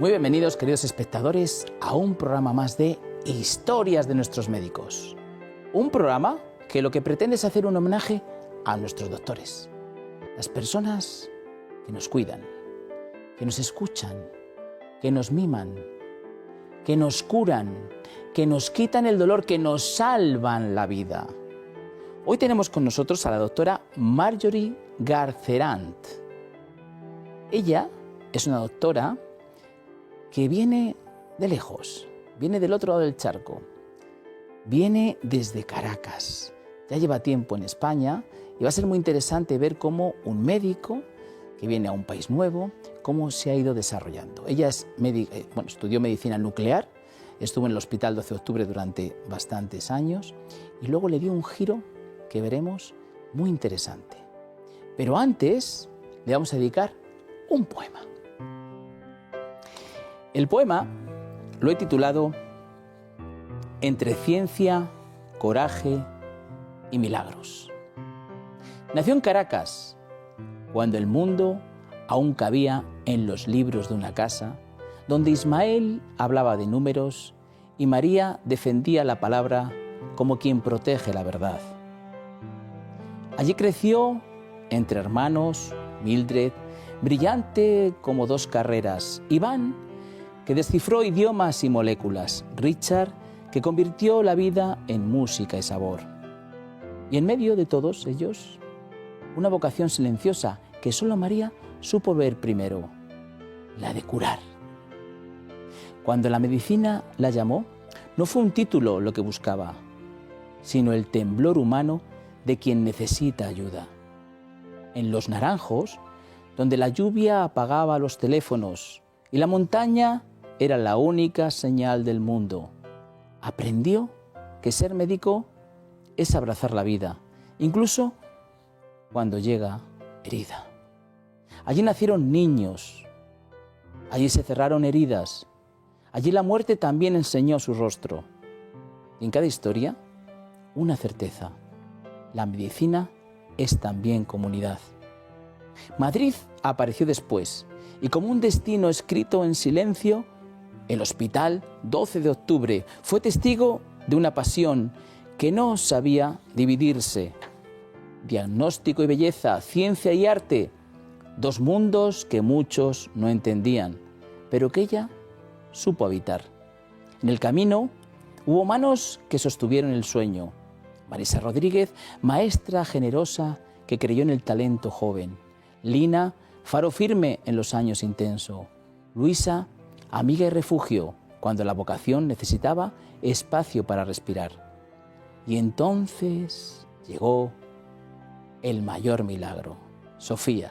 Muy bienvenidos, queridos espectadores, a un programa más de Historias de nuestros médicos. Un programa que lo que pretende es hacer un homenaje a nuestros doctores, las personas que nos cuidan, que nos escuchan, que nos miman, que nos curan, que nos quitan el dolor, que nos salvan la vida. Hoy tenemos con nosotros a la doctora Marjorie Garcerant. Ella es una doctora que viene de lejos, viene del otro lado del charco, viene desde Caracas. Ya lleva tiempo en España y va a ser muy interesante ver cómo un médico que viene a un país nuevo, cómo se ha ido desarrollando. Ella es estudió medicina nuclear, estuvo en el Hospital 12 de Octubre durante bastantes años y luego le dio un giro que veremos muy interesante. Pero antes le vamos a dedicar un poema. El poema lo he titulado Entre ciencia, coraje y milagros. Nació en Caracas, cuando el mundo aún cabía en los libros de una casa, donde Ismael hablaba de números y María defendía la palabra como quien protege la verdad. Allí creció entre hermanos, Mildred, brillante como dos carreras, Iván, que descifró idiomas y moléculas, Richard, que convirtió la vida en música y sabor. Y en medio de todos ellos, una vocación silenciosa que solo María supo ver primero, la de curar. Cuando la medicina la llamó, no fue un título lo que buscaba, sino el temblor humano de quien necesita ayuda. En Los Naranjos, donde la lluvia apagaba los teléfonos y la montaña era la única señal del mundo, aprendió que ser médico es abrazar la vida, incluso cuando llega herida. Allí nacieron niños, allí se cerraron heridas, allí la muerte también enseñó su rostro. Y en cada historia, una certeza: la medicina es también comunidad. Madrid apareció después, y como un destino escrito en silencio, el Hospital 12 de Octubre fue testigo de una pasión que no sabía dividirse. Diagnóstico y belleza, ciencia y arte, dos mundos que muchos no entendían, pero que ella supo habitar. En el camino hubo manos que sostuvieron el sueño. Marisa Rodríguez, maestra generosa que creyó en el talento joven. Lina, faro firme en los años intensos. Luisa, amiga y refugio cuando la vocación necesitaba espacio para respirar. Y entonces llegó el mayor milagro, Sofía,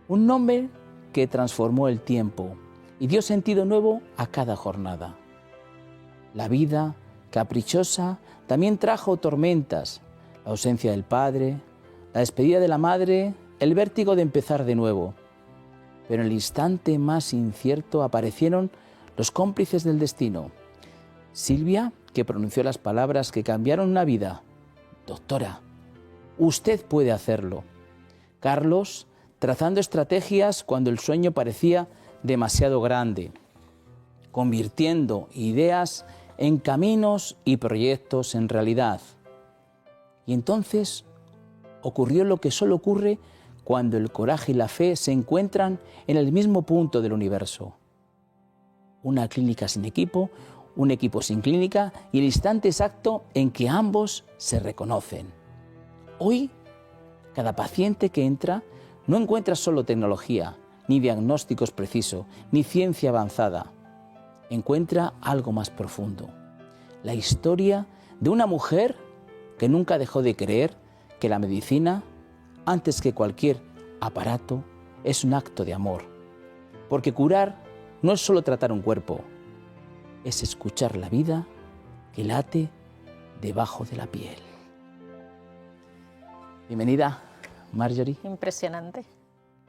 un nombre que transformó el tiempo y dio sentido nuevo a cada jornada. La vida caprichosa también trajo tormentas, la ausencia del padre, la despedida de la madre, el vértigo de empezar de nuevo. Pero en el instante más incierto aparecieron los cómplices del destino. Silvia, que pronunció las palabras que cambiaron una vida. Doctora, usted puede hacerlo. Carlos, trazando estrategias cuando el sueño parecía demasiado grande, convirtiendo ideas en caminos y proyectos en realidad. Y entonces ocurrió lo que solo ocurre cuando el coraje y la fe se encuentran en el mismo punto del universo. Una clínica sin equipo, un equipo sin clínica y el instante exacto en que ambos se reconocen. Hoy, cada paciente que entra no encuentra solo tecnología, ni diagnósticos precisos, ni ciencia avanzada. Encuentra algo más profundo. La historia de una mujer que nunca dejó de creer que la medicina, antes que cualquier aparato, es un acto de amor. Porque curar no es solo tratar un cuerpo, es escuchar la vida que late debajo de la piel. Bienvenida, Marjorie. Impresionante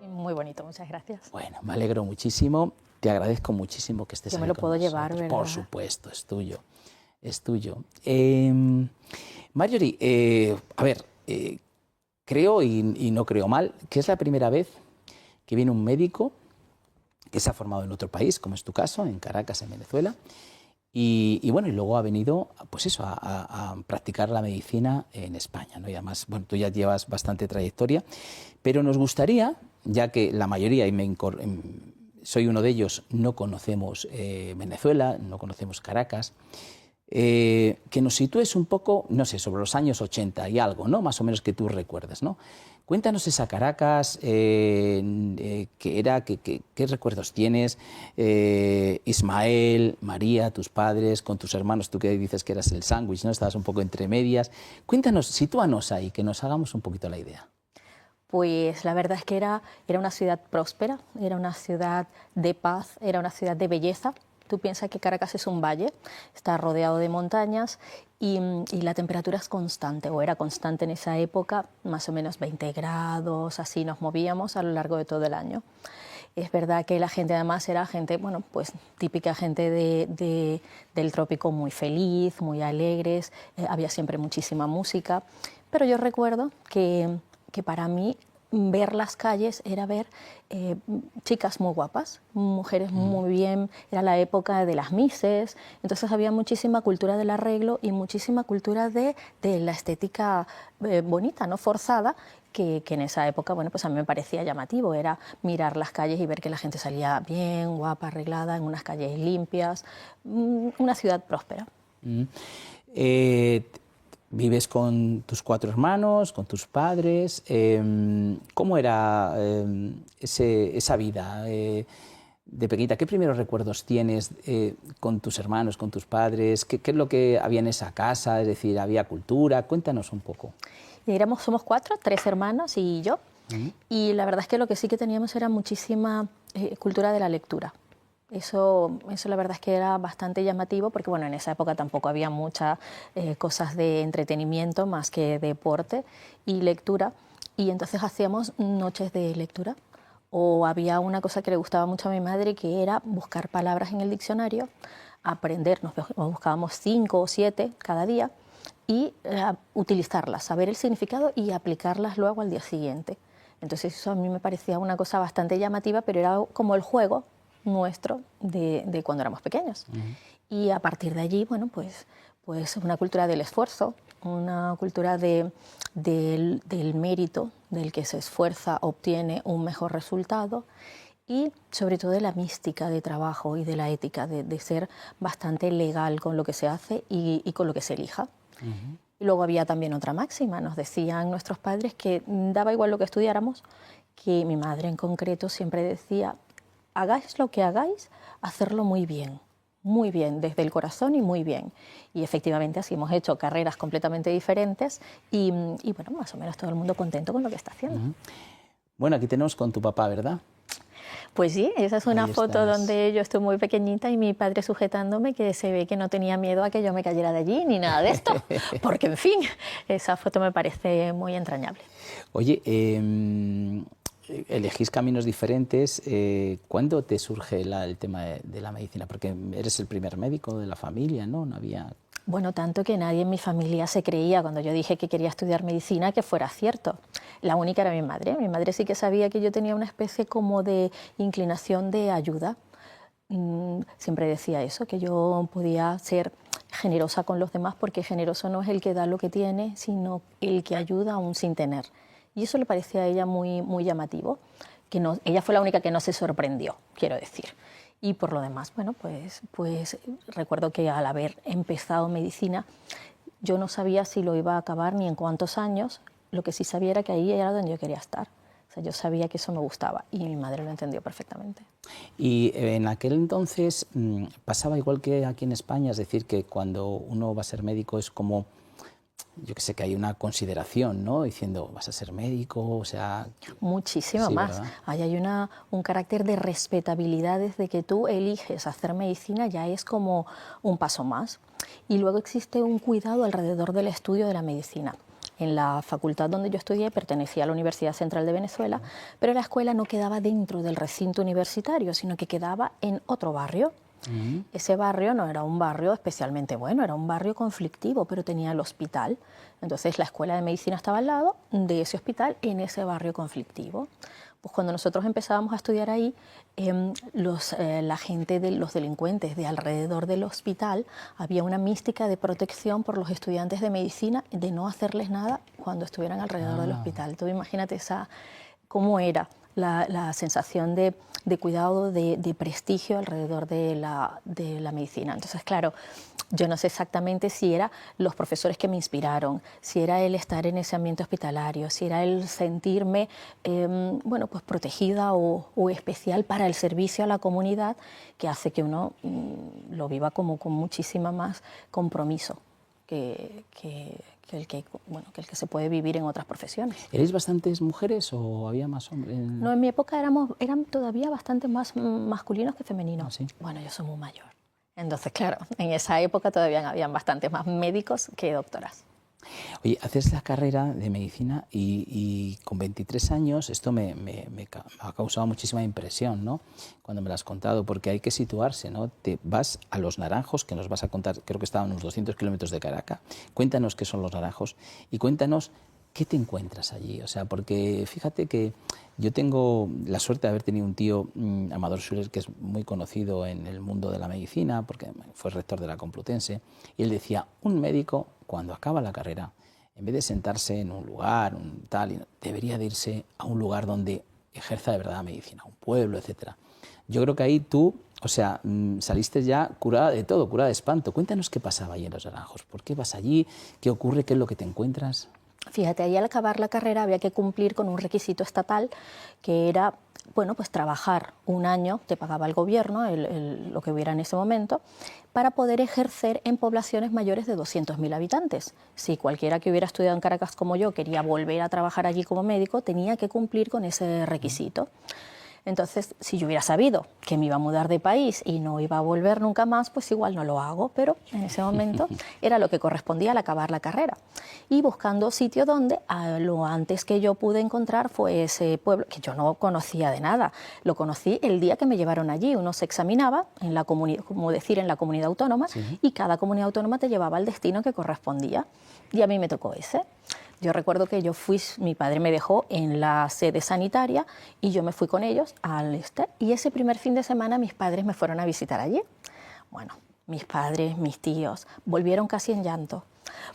y muy bonito, muchas gracias. Bueno, me alegro muchísimo, te agradezco muchísimo que estés aquí. Yo me lo puedo nosotros. llevar, ¿verdad? Por supuesto, es tuyo, es tuyo. Marjorie, creo y no creo mal, que es la primera vez que viene un médico que se ha formado en otro país, como es tu caso, en Caracas, en Venezuela. Y bueno, y luego ha venido, pues eso, a practicar la medicina en España, ¿no? Y además, bueno, tú ya llevas bastante trayectoria, pero nos gustaría, ya que la mayoría, soy uno de ellos, no conocemos Venezuela, no conocemos Caracas, que nos sitúes un poco, no sé, sobre los años 80 y algo, ¿no? Más o menos que tú recuerdes, ¿no? Cuéntanos esa Caracas, qué era, qué recuerdos tienes, Ismael, María, tus padres, con tus hermanos, tú que dices que eras el sándwich, ¿no? Estabas un poco entre medias. Cuéntanos, sitúanos ahí, que nos hagamos un poquito la idea. Pues la verdad es que era una ciudad próspera, era una ciudad de paz, era una ciudad de belleza. Tú piensas que Caracas es un valle, está rodeado de montañas y la temperatura es constante, o era constante en esa época, más o menos 20 grados, así nos movíamos a lo largo de todo el año. Es verdad que la gente además era gente, bueno, pues típica gente del trópico, muy feliz, muy alegres, había siempre muchísima música, pero yo recuerdo que para mí ver las calles era ver chicas muy guapas, mujeres muy bien, era la época de las mises, entonces había muchísima cultura del arreglo y muchísima cultura de la estética bonita, no forzada, que en esa época, bueno, pues a mí me parecía llamativo, era mirar las calles y ver que la gente salía bien, guapa, arreglada, en unas calles limpias, una ciudad próspera. Vives con tus 4 hermanos, con tus padres. ¿Cómo era esa vida de pequeñita? ¿Qué primeros recuerdos tienes con tus hermanos, con tus padres? ¿Qué es lo que había en esa casa? Es decir, ¿había cultura? Cuéntanos un poco. Somos 4, 3 hermanos y yo. Y la verdad es que lo que sí que teníamos era muchísima cultura de la lectura. Eso la verdad es que era bastante llamativo porque bueno, en esa época tampoco había muchas cosas de entretenimiento más que deporte y lectura, y entonces hacíamos noches de lectura, o había una cosa que le gustaba mucho a mi madre, que era buscar palabras en el diccionario, aprender, nos buscábamos 5 o 7 cada día y utilizarlas, saber el significado y aplicarlas luego al día siguiente. Entonces eso a mí me parecía una cosa bastante llamativa, pero era como el juego nuestro de cuando éramos pequeños. Y a partir de allí, bueno, pues una cultura del esfuerzo, una cultura del mérito, del que se esfuerza, obtiene un mejor resultado, y sobre todo de la mística de trabajo y de la ética, de ser bastante legal con lo que se hace y con lo que se elija. Y luego había también otra máxima, nos decían nuestros padres que daba igual lo que estudiáramos, que mi madre en concreto siempre decía: hagáis lo que hagáis, hacerlo muy bien, desde el corazón y muy bien. Y efectivamente así hemos hecho carreras completamente diferentes y bueno, más o menos todo el mundo contento con lo que está haciendo. Bueno, aquí tenemos con tu papá, ¿verdad? Pues sí, esa es una Ahí foto estás. donde yo estoy muy pequeñita y mi padre sujetándome, que se ve que no tenía miedo a que yo me cayera de allí ni nada de esto, porque en fin, esa foto me parece muy entrañable. Oye, elegís caminos diferentes. ¿Cuándo te surge el tema de la medicina? Porque eres el primer médico de la familia, ¿no? No había... Bueno, tanto que nadie en mi familia se creía cuando yo dije que quería estudiar medicina que fuera cierto. La única era mi madre. Mi madre sí que sabía que yo tenía una especie como de inclinación de ayuda. Siempre decía eso, que yo podía ser generosa con los demás, porque generoso no es el que da lo que tiene, sino el que ayuda aún sin tener. Y eso le parecía a ella muy, muy llamativo. Que no, ella fue la única que no se sorprendió, quiero decir. Y por lo demás, bueno, pues recuerdo que al haber empezado medicina, yo no sabía si lo iba a acabar ni en cuántos años. Lo que sí sabía era que ahí era donde yo quería estar. O sea, yo sabía que eso me gustaba y mi madre lo entendió perfectamente. Y en aquel entonces pasaba igual que aquí en España, es decir, que cuando uno va a ser médico es como, yo que sé, que hay una consideración, ¿no? Diciendo, vas a ser médico, o sea... Muchísimo Sí, más. ¿verdad? Ahí hay un carácter de respetabilidad desde que tú eliges hacer medicina, ya es como un paso más. Y luego existe un cuidado alrededor del estudio de la medicina. En la facultad donde yo estudié pertenecía a la Universidad Central de Venezuela, pero la escuela no quedaba dentro del recinto universitario, sino que quedaba en otro barrio. Ese barrio no era un barrio especialmente bueno, era un barrio conflictivo, pero tenía el hospital. Entonces la escuela de medicina estaba al lado de ese hospital, en ese barrio conflictivo. Pues cuando nosotros empezábamos a estudiar ahí, la gente, los delincuentes de alrededor del hospital, había una mística de protección por los estudiantes de medicina, de no hacerles nada cuando estuvieran alrededor del hospital. Tú imagínate cómo era la sensación de cuidado, de prestigio alrededor de la medicina. Entonces, claro, yo no sé exactamente si era los profesores que me inspiraron, si era el estar en ese ambiente hospitalario, si era el sentirme bueno, pues protegida o especial para el servicio a la comunidad, que hace que uno lo viva como con muchísima más compromiso que el que se puede vivir en otras profesiones. ¿Erais bastantes mujeres o había más hombres? No, en mi época eran todavía bastante más masculinos que femeninos. ¿Ah, sí? Bueno, yo soy muy mayor. Entonces, claro, en esa época todavía habían bastantes más médicos que doctoras. Oye, haces la carrera de medicina y con 23 años, esto me ha causado muchísima impresión, ¿no? Cuando me lo has contado, porque hay que situarse, ¿no? Te vas a Los Naranjos, que nos vas a contar, creo que estaban a unos 200 kilómetros de Caracas. Cuéntanos qué son Los Naranjos y cuéntanos qué te encuentras allí. O sea, porque fíjate que yo tengo la suerte de haber tenido un tío, Amador Schuller, que es muy conocido en el mundo de la medicina, porque fue rector de la Complutense, y él decía, un médico, cuando acaba la carrera, en vez de sentarse en un lugar, debería de irse a un lugar donde ejerza de verdad la medicina, un pueblo, etcétera. Yo creo que ahí tú, o sea, saliste ya curada de todo, curada de espanto. Cuéntanos qué pasaba allí en Los Naranjos. ¿Por qué vas allí? ¿Qué ocurre? ¿Qué es lo que te encuentras? Fíjate, ahí al acabar la carrera había que cumplir con un requisito estatal que era, bueno, pues trabajar un año, te pagaba el gobierno, lo que hubiera en ese momento, para poder ejercer en poblaciones mayores de 200.000 habitantes. Si cualquiera que hubiera estudiado en Caracas como yo quería volver a trabajar allí como médico, tenía que cumplir con ese requisito. Entonces, si yo hubiera sabido que me iba a mudar de país y no iba a volver nunca más, pues igual no lo hago, pero en ese momento era lo que correspondía al acabar la carrera. Y buscando sitio donde, lo antes que yo pude encontrar fue ese pueblo, que yo no conocía de nada. Lo conocí el día que me llevaron allí. Uno se examinaba, en la como decir, en la comunidad autónoma, sí, y cada comunidad autónoma te llevaba al destino que correspondía. Y a mí me tocó ese. Yo recuerdo que mi padre me dejó en la sede sanitaria y yo me fui con ellos al este. Y ese primer fin de semana mis padres me fueron a visitar allí. Bueno, mis padres, mis tíos, volvieron casi en llanto,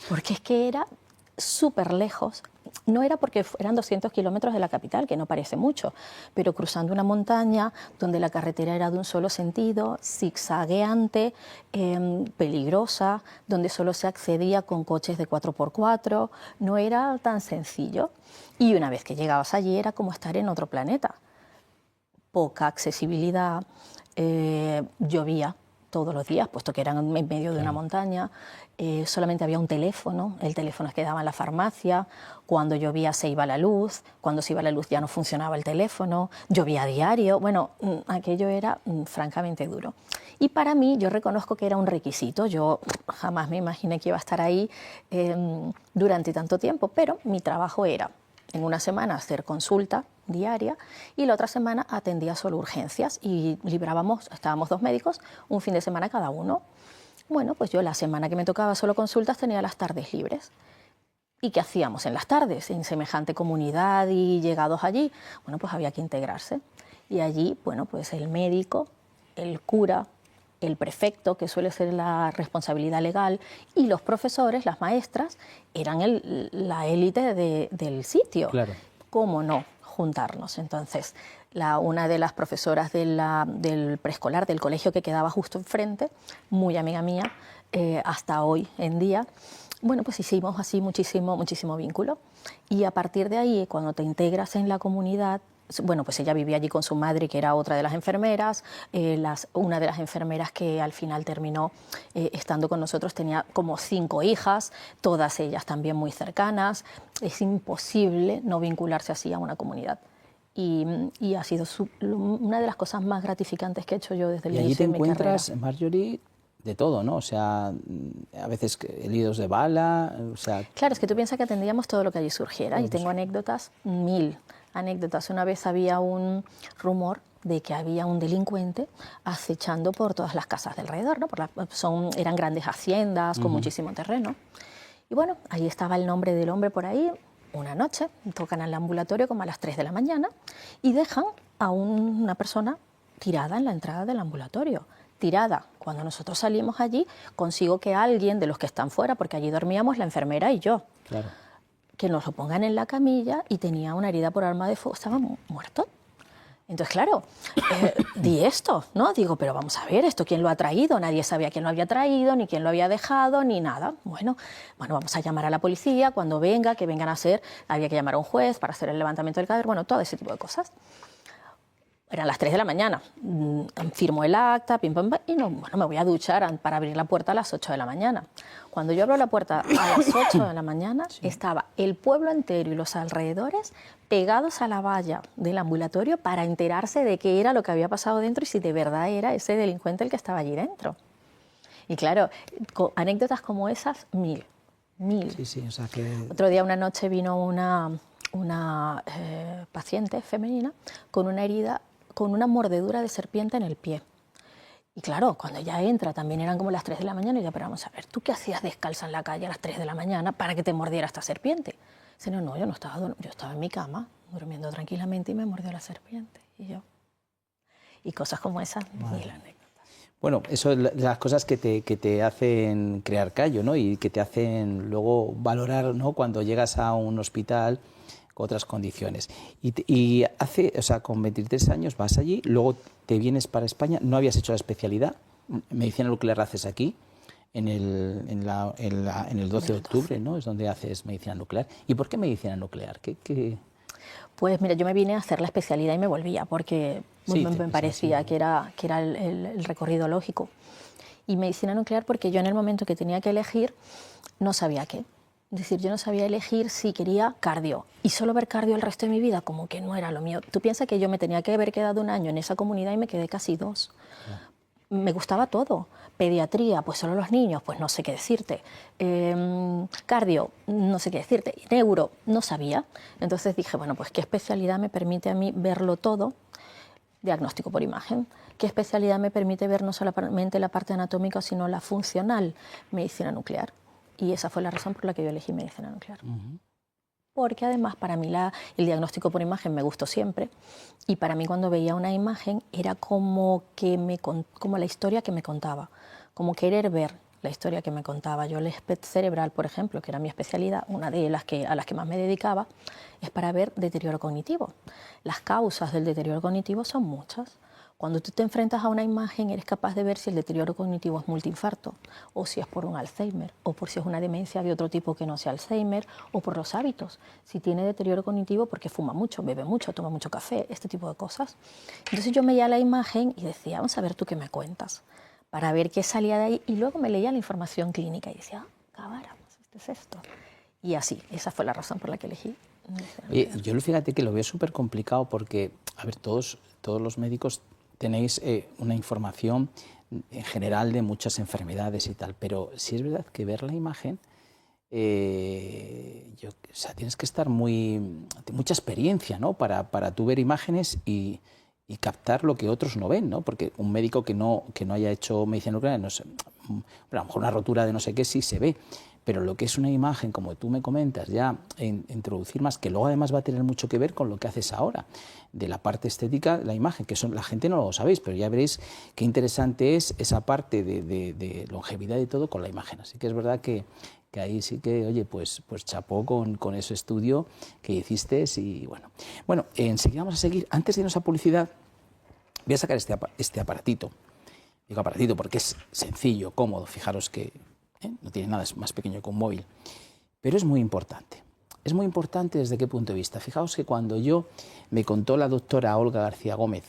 porque es que era súper lejos. No era porque eran 200 kilómetros de la capital, que no parece mucho, pero cruzando una montaña donde la carretera era de un solo sentido, zigzagueante, peligrosa, donde solo se accedía con coches de 4x4, no era tan sencillo. Y una vez que llegabas allí era como estar en otro planeta. Poca accesibilidad, llovía todos los días, puesto que eran en medio de una montaña, solamente había un teléfono, el teléfono que daba en la farmacia, cuando llovía se iba la luz, cuando se iba la luz ya no funcionaba el teléfono, llovía a diario, bueno, aquello era francamente duro. Y para mí, yo reconozco que era un requisito, yo jamás me imaginé que iba a estar ahí durante tanto tiempo, pero mi trabajo era, en una semana, hacer consulta diaria y la otra semana atendía solo urgencias y estábamos 2 médicos, un fin de semana cada uno. Bueno, pues yo la semana que me tocaba solo consultas tenía las tardes libres. ¿Y qué hacíamos en las tardes? En semejante comunidad y llegados allí, bueno, pues había que integrarse. Y allí, bueno, pues el médico, el cura, el prefecto, que suele ser la responsabilidad legal, y los profesores, las maestras, eran la élite del sitio. Claro. ¿Cómo no juntarnos? Entonces, una de las profesoras del preescolar, del colegio que quedaba justo enfrente, muy amiga mía, hasta hoy en día, bueno, pues hicimos así muchísimo vínculo. Y a partir de ahí, cuando te integras en la comunidad, bueno, pues ella vivía allí con su madre, que era otra de las enfermeras. Una de las enfermeras que al final terminó estando con nosotros tenía como 5 hijas, todas ellas también muy cercanas. Es imposible no vincularse así a una comunidad. Y ha sido una de las cosas más gratificantes que he hecho yo desde el inicio de mi carrera. Y allí te encuentras, Marjorie, de todo, ¿no? O sea, a veces heridos de bala, o sea... Claro, es que tú piensas que atendíamos todo lo que allí surgiera, y tengo anécdotas, 1000 anécdotas. Una vez había un rumor de que había un delincuente acechando por todas las casas de alrededor, ¿no? Eran grandes haciendas con muchísimo terreno. Y bueno, ahí estaba el nombre del hombre por ahí, una noche tocan al ambulatorio como a las 3 de la mañana y dejan a una persona tirada en la entrada del ambulatorio. Tirada. Cuando nosotros salimos allí, consigo que alguien de los que están fuera, porque allí dormíamos la enfermera y yo, Claro. que nos lo pongan en la camilla, y tenía una herida por arma de fuego, estaba muerto. Entonces, claro, di esto, ¿no? Digo, pero vamos a ver, ¿esto quién lo ha traído? Nadie sabía quién lo había traído, ni quién lo había dejado, ni nada. Bueno, vamos a llamar a la policía, cuando venga, que vengan a hacer, había que llamar a un juez para hacer el levantamiento del cadáver, bueno, todo ese tipo de cosas. Eran las 3 de la mañana, firmo el acta, pim, pam, pam, y no, bueno, me voy a duchar para abrir la puerta a las 8 de la mañana. Cuando yo abro la puerta a las 8 de la mañana, estaba el pueblo entero y los alrededores pegados a la valla del ambulatorio para enterarse de qué era lo que había pasado dentro y si de verdad era ese delincuente el que estaba allí dentro. Y claro, anécdotas como esas, mil. Sí, sí, o sea que... Otro día, una noche, vino una paciente femenina con una herida, con una mordedura de serpiente en el pie. Y claro, cuando ella entra, también eran como las 3 de la mañana, y yo, pero vamos a ver, ¿tú qué hacías descalza en la calle a las 3 de la mañana para que te mordiera esta serpiente? Dice, no, yo no estaba, yo estaba en mi cama, durmiendo tranquilamente, y me mordió la serpiente. Y cosas como esas, mil anécdotas. Bueno, eso es de las cosas que te hacen crear callo, ¿no? Y que te hacen luego valorar, ¿no?, cuando llegas a un hospital con otras condiciones. Y hace, o sea, con 23 años vas allí, luego te vienes para España, no habías hecho la especialidad, medicina nuclear haces aquí, en el 12 de octubre, ¿no? Es donde haces medicina nuclear. ¿Y por qué medicina nuclear? Pues mira, yo me vine a hacer la especialidad y me volvía, porque sí, me parecía sí, que era el recorrido lógico. Y medicina nuclear porque yo en el momento que tenía que elegir no sabía qué. Es decir, yo no sabía elegir si quería cardio, y solo ver cardio el resto de mi vida como que no era lo mío. Tú piensas que yo me tenía que haber quedado un año en esa comunidad y me quedé casi 2. Me gustaba todo. Pediatría, pues solo los niños, pues no sé qué decirte. Cardio, no sé qué decirte. Neuro, no sabía. Entonces dije, bueno, pues qué especialidad me permite a mí verlo todo. Diagnóstico por imagen. ¿Qué especialidad me permite ver no solamente la parte anatómica, sino la funcional? Medicina nuclear. Y esa fue la razón por la que yo elegí medicina nuclear. Porque además para mí el diagnóstico por imagen me gustó siempre, y para mí cuando veía una imagen era como la historia que me contaba, como querer ver la historia que me contaba. Yo el SPECT cerebral, por ejemplo, que era mi especialidad, una de las a las que más me dedicaba, es para ver deterioro cognitivo. Las causas del deterioro cognitivo son muchas. Cuando tú te enfrentas a una imagen, eres capaz de ver si el deterioro cognitivo es multiinfarto, o si es por un Alzheimer, o por si es una demencia de otro tipo que no sea Alzheimer, o por los hábitos. Si tiene deterioro cognitivo porque fuma mucho, bebe mucho, toma mucho café, este tipo de cosas. Entonces yo veía la imagen y decía, vamos a ver tú qué me cuentas, para ver qué salía de ahí, y luego me leía la información clínica y decía, cabáramos, esto es esto. Y así, esa fue la razón por la que elegí. Yo fíjate que lo veo súper complicado porque, a ver, todos los médicos tenéis una información en general de muchas enfermedades y tal, pero sí es verdad que ver la imagen, o sea, tienes que estar mucha experiencia, ¿no?, para tú ver imágenes y captar lo que otros no ven, ¿no? Porque un médico que no haya hecho medicina nuclear, no sé, a lo mejor una rotura de no sé qué sí se ve, pero lo que es una imagen, como tú me comentas, ya introducir más, que luego además va a tener mucho que ver con lo que haces ahora, de la parte estética, la imagen, que la gente no lo sabéis, pero ya veréis qué interesante es esa parte de longevidad y todo con la imagen. Así que es verdad que ahí sí que, oye, pues chapó con ese estudio que hiciste. Y bueno, enseguida vamos a seguir. Antes de irnos a publicidad, voy a sacar este aparatito. Digo aparatito porque es sencillo, cómodo, fijaros que no tiene nada, es más pequeño que un móvil, pero es muy importante. Es muy importante desde qué punto de vista. Fijaos que cuando me contó la doctora Olga García Gómez,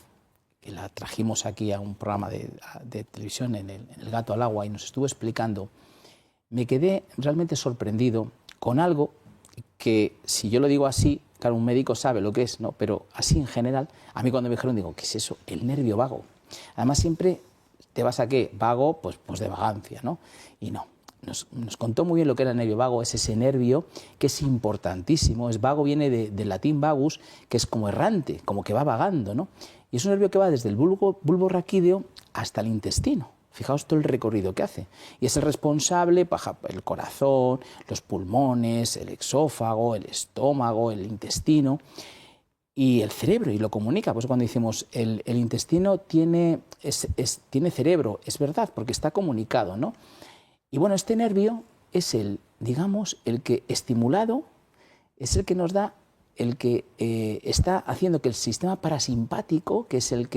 que la trajimos aquí a un programa de televisión en el Gato al Agua y nos estuvo explicando, me quedé realmente sorprendido con algo que, si yo lo digo así, claro, un médico sabe lo que es, ¿no? Pero así en general, a mí cuando me dijeron, digo, ¿qué es eso? El nervio vago. Además siempre te vas a ¿qué? Vago, pues de vagancia, ¿no? Y no. Nos contó muy bien lo que era el nervio vago, es ese nervio que es importantísimo. Vago viene del latín vagus, que es como errante, como que va vagando, ¿no? Y es un nervio que va desde el bulbo raquídeo hasta el intestino. Fijaos todo el recorrido que hace. Y es el responsable, el corazón, los pulmones, el exófago, el estómago, el intestino y el cerebro, y lo comunica. Por eso cuando decimos el intestino tiene cerebro, es verdad, porque está comunicado, ¿no? Y bueno, este nervio es digamos, el que estimulado es el que nos da, el que está haciendo que el sistema parasimpático, que es el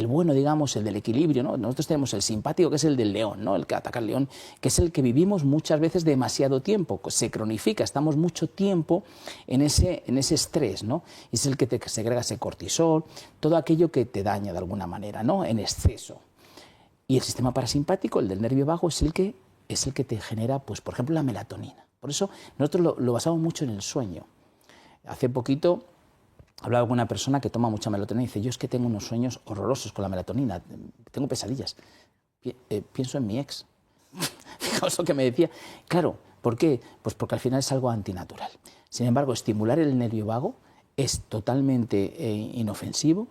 bueno, digamos, el del equilibrio, ¿no? Nosotros tenemos el simpático, que es el del león, ¿no? El que ataca al león, que es el que vivimos muchas veces demasiado tiempo, se cronifica, estamos mucho tiempo en ese estrés, ¿no? Y es el que te segrega ese cortisol, todo aquello que te daña de alguna manera, ¿no? En exceso. Y el sistema parasimpático, el del nervio vago, es el que te genera, pues, por ejemplo, la melatonina. Por eso nosotros lo basamos mucho en el sueño. Hace poquito hablaba con una persona que toma mucha melatonina y dice, yo es que tengo unos sueños horrorosos con la melatonina, tengo pesadillas, pienso en mi ex. Fijaos lo que me decía. Claro, ¿por qué? Pues porque al final es algo antinatural. Sin embargo, estimular el nervio vago es totalmente inofensivo,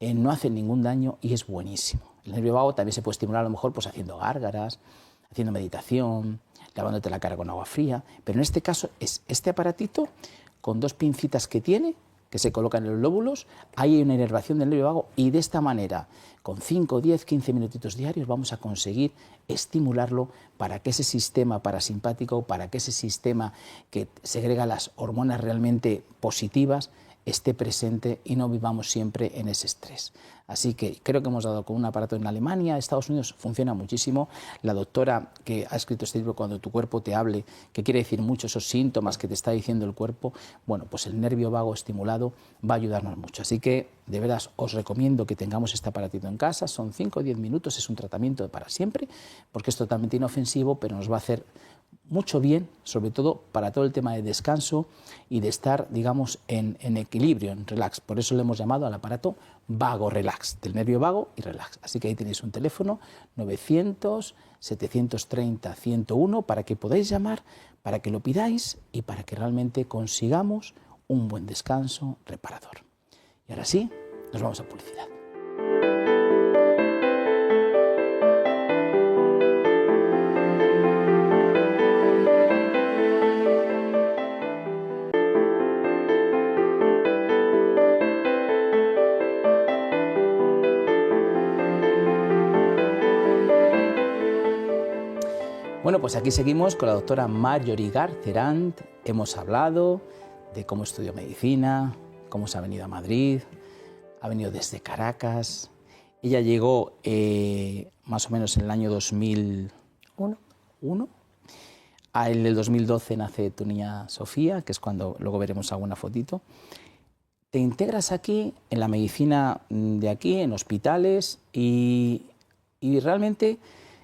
no hace ningún daño y es buenísimo. El nervio vago también se puede estimular a lo mejor pues, haciendo gárgaras, haciendo meditación, lavándote la cara con agua fría, pero en este caso es este aparatito con dos pincitas que tiene, que se colocan en los lóbulos, hay una inervación del nervio vago y de esta manera, con 5, 10, 15 minutitos diarios, vamos a conseguir estimularlo para que ese sistema parasimpático, para que ese sistema que segrega las hormonas realmente positivas, esté presente y no vivamos siempre en ese estrés. Así que creo que hemos dado con un aparato en Alemania, Estados Unidos funciona muchísimo. La doctora que ha escrito este libro, Cuando tu cuerpo te hable, que quiere decir mucho esos síntomas que te está diciendo el cuerpo, bueno, pues el nervio vago estimulado va a ayudarnos mucho. Así que de veras os recomiendo que tengamos este aparatito en casa, son 5 o 10 minutos, es un tratamiento para siempre, porque es totalmente inofensivo, pero nos va a hacer mucho bien, sobre todo para todo el tema de descanso y de estar, digamos, en equilibrio, en relax. Por eso le hemos llamado al aparato Vago Relax, del nervio vago y relax. Así que ahí tenéis un teléfono 900-730-101 para que podáis llamar, para que lo pidáis y para que realmente consigamos un buen descanso reparador. Y ahora sí, nos vamos a publicidad. Bueno, pues aquí seguimos con la doctora Marjorie Garcerant. Hemos hablado de cómo estudió medicina, cómo se ha venido a Madrid, ha venido desde Caracas. Ella llegó más o menos en el año 2001. En el 2012 nace tu niña Sofía, que es cuando luego veremos alguna fotito. Te integras aquí en la medicina de aquí, en hospitales, y realmente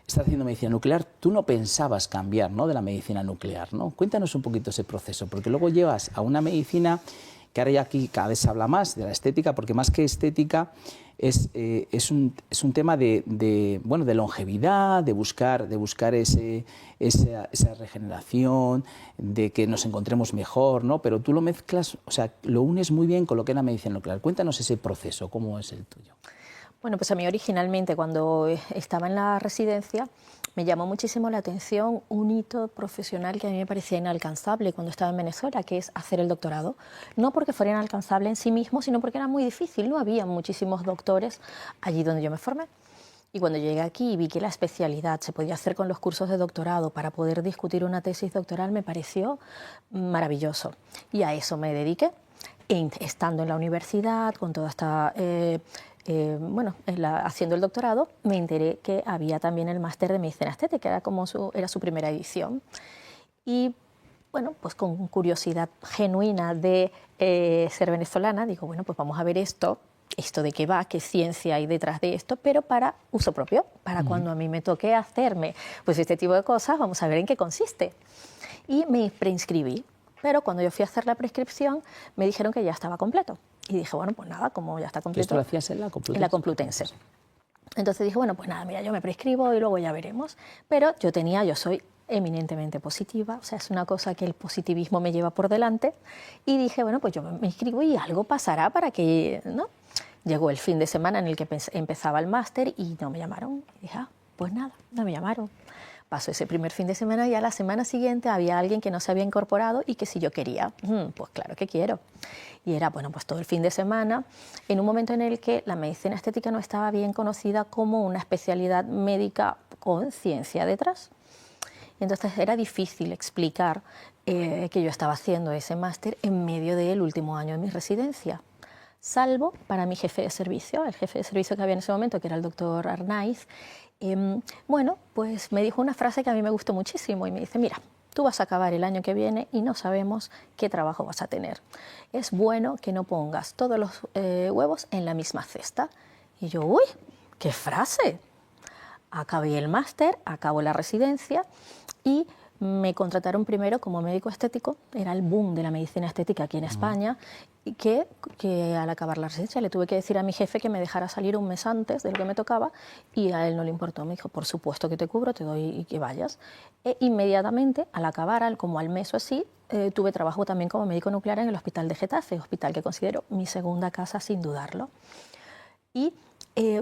estás haciendo medicina nuclear. Tú no pensabas cambiar, ¿no?, de la medicina nuclear, ¿no? Cuéntanos un poquito ese proceso, porque luego llevas a una medicina que ahora ya aquí cada vez se habla más de la estética, porque más que estética es un tema de longevidad, de buscar esa regeneración, de que nos encontremos mejor, ¿no? Pero tú lo mezclas, o sea, lo unes muy bien con lo que es la medicina nuclear. Cuéntanos ese proceso, ¿cómo es el tuyo? Bueno, pues a mí originalmente cuando estaba en la residencia me llamó muchísimo la atención un hito profesional que a mí me parecía inalcanzable cuando estaba en Venezuela, que es hacer el doctorado. No porque fuera inalcanzable en sí mismo, sino porque era muy difícil, no había muchísimos doctores allí donde yo me formé. Y cuando llegué aquí y vi que la especialidad se podía hacer con los cursos de doctorado para poder discutir una tesis doctoral, me pareció maravilloso. Y a eso me dediqué, estando en la universidad, con toda esta... haciendo el doctorado, me enteré que había también el máster de medicina estética, era su primera edición. Y bueno, pues con curiosidad genuina de ser venezolana, digo, bueno, pues vamos a ver esto de qué va, qué ciencia hay detrás de esto, pero para uso propio, para cuando a mí me toque hacerme pues este tipo de cosas, vamos a ver en qué consiste. Y me preinscribí, pero cuando yo fui a hacer la prescripción me dijeron que ya estaba completo. Y dije, bueno, pues nada, como ya está completo... ¿Esto lo hacías en la Complutense? En la Complutense. Entonces dije, bueno, pues nada, mira, yo me prescribo y luego ya veremos. Pero yo soy eminentemente positiva, o sea, es una cosa que el positivismo me lleva por delante. Y dije, bueno, pues yo me inscribo y algo pasará para que, ¿no? Llegó el fin de semana en el que empezaba el máster y no me llamaron. Y dije, Pues nada, no me llamaron. Pasó ese primer fin de semana y a la semana siguiente había alguien que no se había incorporado y que si yo quería, pues claro que quiero. Y era, bueno, pues todo el fin de semana, en un momento en el que la medicina estética no estaba bien conocida como una especialidad médica con ciencia detrás. Y entonces era difícil explicar que yo estaba haciendo ese máster en medio del último año de mi residencia. Salvo para mi jefe de servicio, el jefe de servicio que había en ese momento, que era el doctor Arnaiz. Bueno, pues me dijo una frase que a mí me gustó muchísimo y me dice, mira, tú vas a acabar el año que viene y no sabemos qué trabajo vas a tener. Es bueno que no pongas todos los huevos en la misma cesta. Y yo, uy, qué frase. Acabé el máster, acabo la residencia y me contrataron primero como médico estético. Era el boom de la medicina estética aquí en España. Y que al acabar la residencia le tuve que decir a mi jefe que me dejara salir un mes antes de lo que me tocaba y a él no le importó. Me dijo, por supuesto que te cubro, te doy y que vayas. E inmediatamente, al acabar, como al mes o así, tuve trabajo también como médico nuclear en el Hospital de Getafe, hospital que considero mi segunda casa sin dudarlo. Y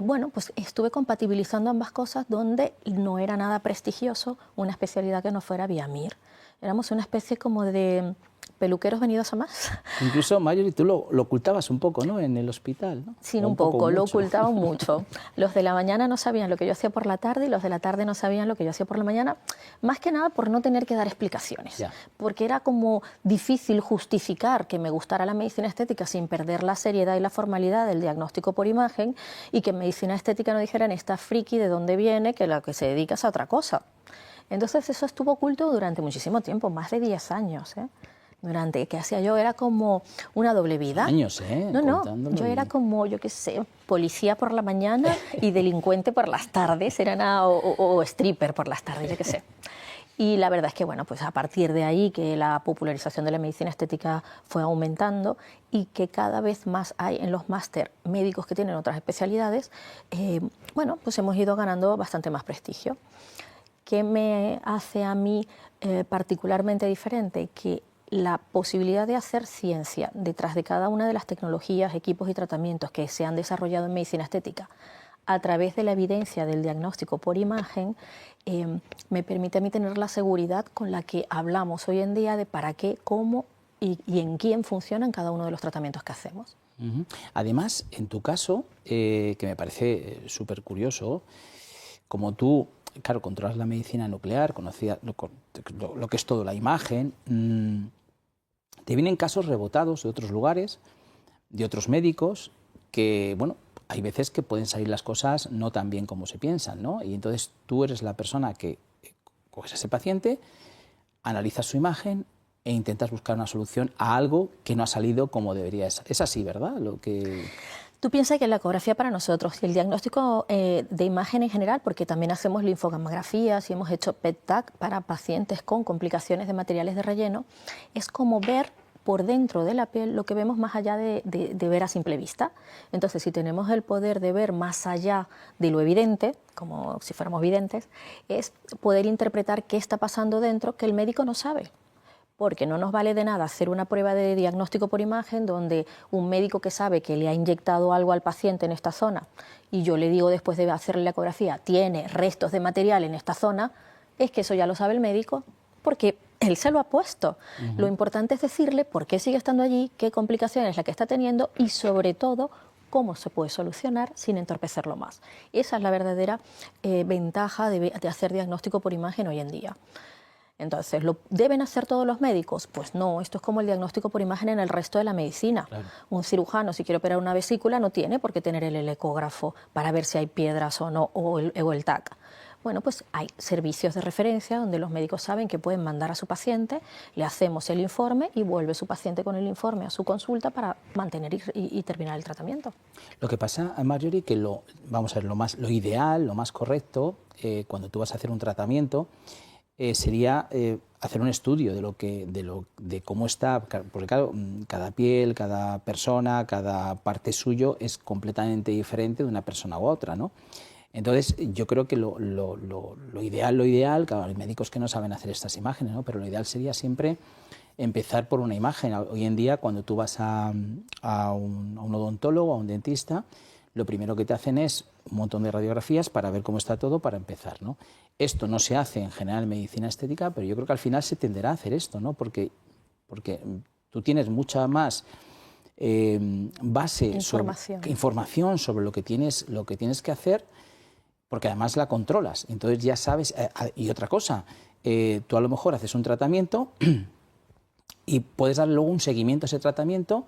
bueno, pues estuve compatibilizando ambas cosas donde no era nada prestigioso una especialidad que no fuera vía MIR. Éramos una especie como de peluqueros venidos a más. Incluso, Marjorie, tú lo ocultabas un poco, ¿no?, en el hospital, ¿no? Sí, un poco, lo ocultaba mucho. Los de la mañana no sabían lo que yo hacía por la tarde y los de la tarde no sabían lo que yo hacía por la mañana, más que nada por no tener que dar explicaciones. Ya. Porque era como difícil justificar que me gustara la medicina estética sin perder la seriedad y la formalidad del diagnóstico por imagen y que en medicina estética no dijeran, esta friki de dónde viene, que la que se dedica es a otra cosa. Entonces eso estuvo oculto durante muchísimo tiempo, más de 10 años, ¿eh? Durante que hacía yo era como una doble vida. Años, ¿eh? No, yo era como, yo qué sé, policía por la mañana y delincuente por las tardes, o stripper por las tardes, yo qué sé. Y la verdad es que, bueno, pues a partir de ahí que la popularización de la medicina estética fue aumentando y que cada vez más hay en los máster médicos que tienen otras especialidades, bueno, pues hemos ido ganando bastante más prestigio. ¿Qué me hace a mí particularmente diferente? Que la posibilidad de hacer ciencia detrás de cada una de las tecnologías, equipos y tratamientos que se han desarrollado en medicina estética a través de la evidencia del diagnóstico por imagen, me permite a mí tener la seguridad con la que hablamos hoy en día de para qué, cómo y en quién funcionan cada uno de los tratamientos que hacemos. Además, en tu caso, que me parece súper curioso, como tú, claro, controlas la medicina nuclear, conocías lo que es todo la imagen, te vienen casos rebotados de otros lugares, de otros médicos, que, bueno, hay veces que pueden salir las cosas no tan bien como se piensan, ¿no? Y entonces tú eres la persona que coges a ese paciente, analizas su imagen e intentas buscar una solución a algo que no ha salido como debería ser. Es así, ¿verdad? Tú piensas que la ecografía para nosotros y el diagnóstico de imagen en general, porque también hacemos linfografías y hemos hecho PET-TAC para pacientes con complicaciones de materiales de relleno, es como ver por dentro de la piel lo que vemos más allá de ver a simple vista. Entonces, si tenemos el poder de ver más allá de lo evidente, como si fuéramos videntes, es poder interpretar qué está pasando dentro que el médico no sabe. Porque no nos vale de nada hacer una prueba de diagnóstico por imagen donde un médico que sabe que le ha inyectado algo al paciente en esta zona y yo le digo después de hacerle la ecografía, tiene restos de material en esta zona, es que eso ya lo sabe el médico porque él se lo ha puesto. Lo importante es decirle por qué sigue estando allí, qué complicaciones es la que está teniendo y sobre todo cómo se puede solucionar sin entorpecerlo más. Esa es la verdadera ventaja de hacer diagnóstico por imagen hoy en día. Entonces, ¿lo deben hacer todos los médicos? Pues no, esto es como el diagnóstico por imagen en el resto de la medicina. Claro. Un cirujano, si quiere operar una vesícula, no tiene por qué tener el ecógrafo para ver si hay piedras o no, o el TAC. Bueno, pues hay servicios de referencia donde los médicos saben que pueden mandar a su paciente, le hacemos el informe y vuelve su paciente con el informe a su consulta para mantener y terminar el tratamiento. Lo que pasa, Marjorie, que vamos a ver, lo ideal, lo más correcto, cuando tú vas a hacer un tratamiento, sería hacer un estudio de cómo está, porque claro, cada piel, cada persona, cada parte suyo es completamente diferente de una persona u otra, ¿no? Entonces, yo creo que lo ideal, claro, hay médicos que no saben hacer estas imágenes, ¿no? Pero lo ideal sería siempre empezar por una imagen. Hoy en día, cuando tú vas a un odontólogo, a un dentista, lo primero que te hacen es un montón de radiografías para ver cómo está todo para empezar, ¿no? Esto no se hace en general en medicina estética, pero yo creo que al final se tenderá a hacer esto, ¿no? Porque tú tienes mucha más información sobre lo que tienes que hacer, porque además la controlas. Entonces ya sabes. Y otra cosa, tú a lo mejor haces un tratamiento y puedes dar luego un seguimiento a ese tratamiento,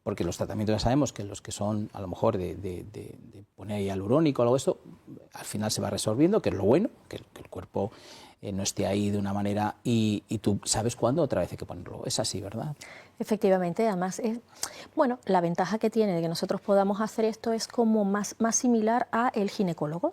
porque los tratamientos ya sabemos que los que son a lo mejor de poner hialurónico o algo de esto, al final se va resolviendo, que es lo bueno, que el cuerpo no esté ahí de una manera y tú sabes cuándo otra vez hay que ponerlo. Es así, ¿verdad? Efectivamente, además, bueno, la ventaja que tiene de que nosotros podamos hacer esto es como más similar a el ginecólogo.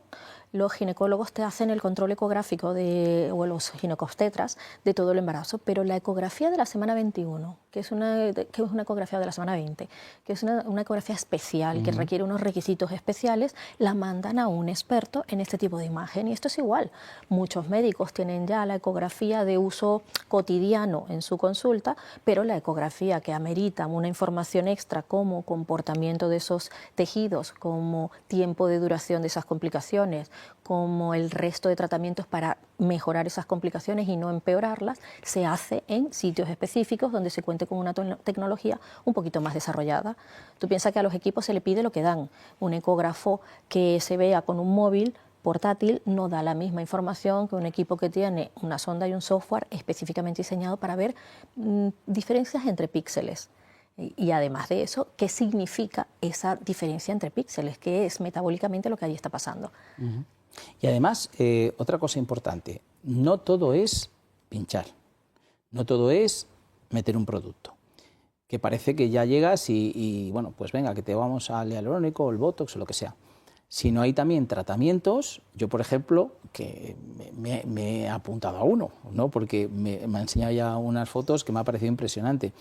Los ginecólogos te hacen el control ecográfico o los ginecobstetras de todo el embarazo, pero la ecografía de la semana 21, que es una ecografía de la semana 20, que es una ecografía especial, que requiere unos requisitos especiales, la mandan a un experto en este tipo de imagen. Y esto es igual. Muchos médicos tienen ya la ecografía de uso cotidiano en su consulta, pero la ecografía que amerita una información extra como comportamiento de esos tejidos, como tiempo de duración de esas complicaciones, como el resto de tratamientos para mejorar esas complicaciones y no empeorarlas, se hace en sitios específicos donde se cuente con una tecnología un poquito más desarrollada. Tú piensas que a los equipos se le pide lo que dan. Un ecógrafo que se vea con un móvil portátil no da la misma información que un equipo que tiene una sonda y un software específicamente diseñado para ver diferencias entre píxeles. Y además de eso, ¿qué significa esa diferencia entre píxeles? ¿Qué es metabólicamente lo que allí está pasando? Y además, otra cosa importante, no todo es pinchar, no todo es meter un producto, que parece que ya llegas y bueno, pues venga, que te vamos al hialurónico, el botox o lo que sea. Sino hay también tratamientos, yo por ejemplo, que me he apuntado a uno, ¿no? Porque me ha enseñado ya unas fotos que me ha parecido impresionante.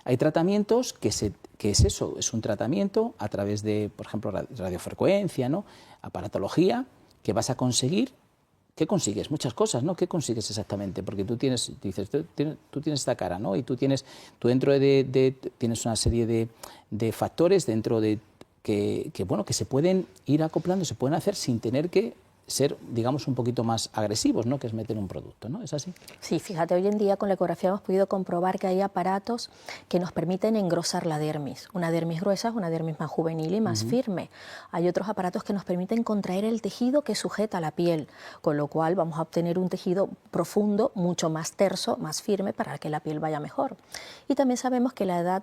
Hay tratamientos que es eso, es un tratamiento a través de, por ejemplo, radiofrecuencia, ¿no? Aparatología, que vas a conseguir. ¿Qué consigues? Muchas cosas, ¿no? ¿Qué consigues exactamente? Porque tú tienes esta cara, ¿no? Y tú dentro tienes una serie de factores dentro de que se pueden ir acoplando, se pueden hacer sin tener que ser, digamos, un poquito más agresivos, ¿no? Que es meter un producto, ¿no? ¿Es así? Sí, fíjate, hoy en día con la ecografía hemos podido comprobar que hay aparatos que nos permiten engrosar la dermis. Una dermis gruesa es una dermis más juvenil y más firme. Hay otros aparatos que nos permiten contraer el tejido que sujeta la piel, con lo cual vamos a obtener un tejido profundo, mucho más terso, más firme, para que la piel vaya mejor. Y también sabemos que la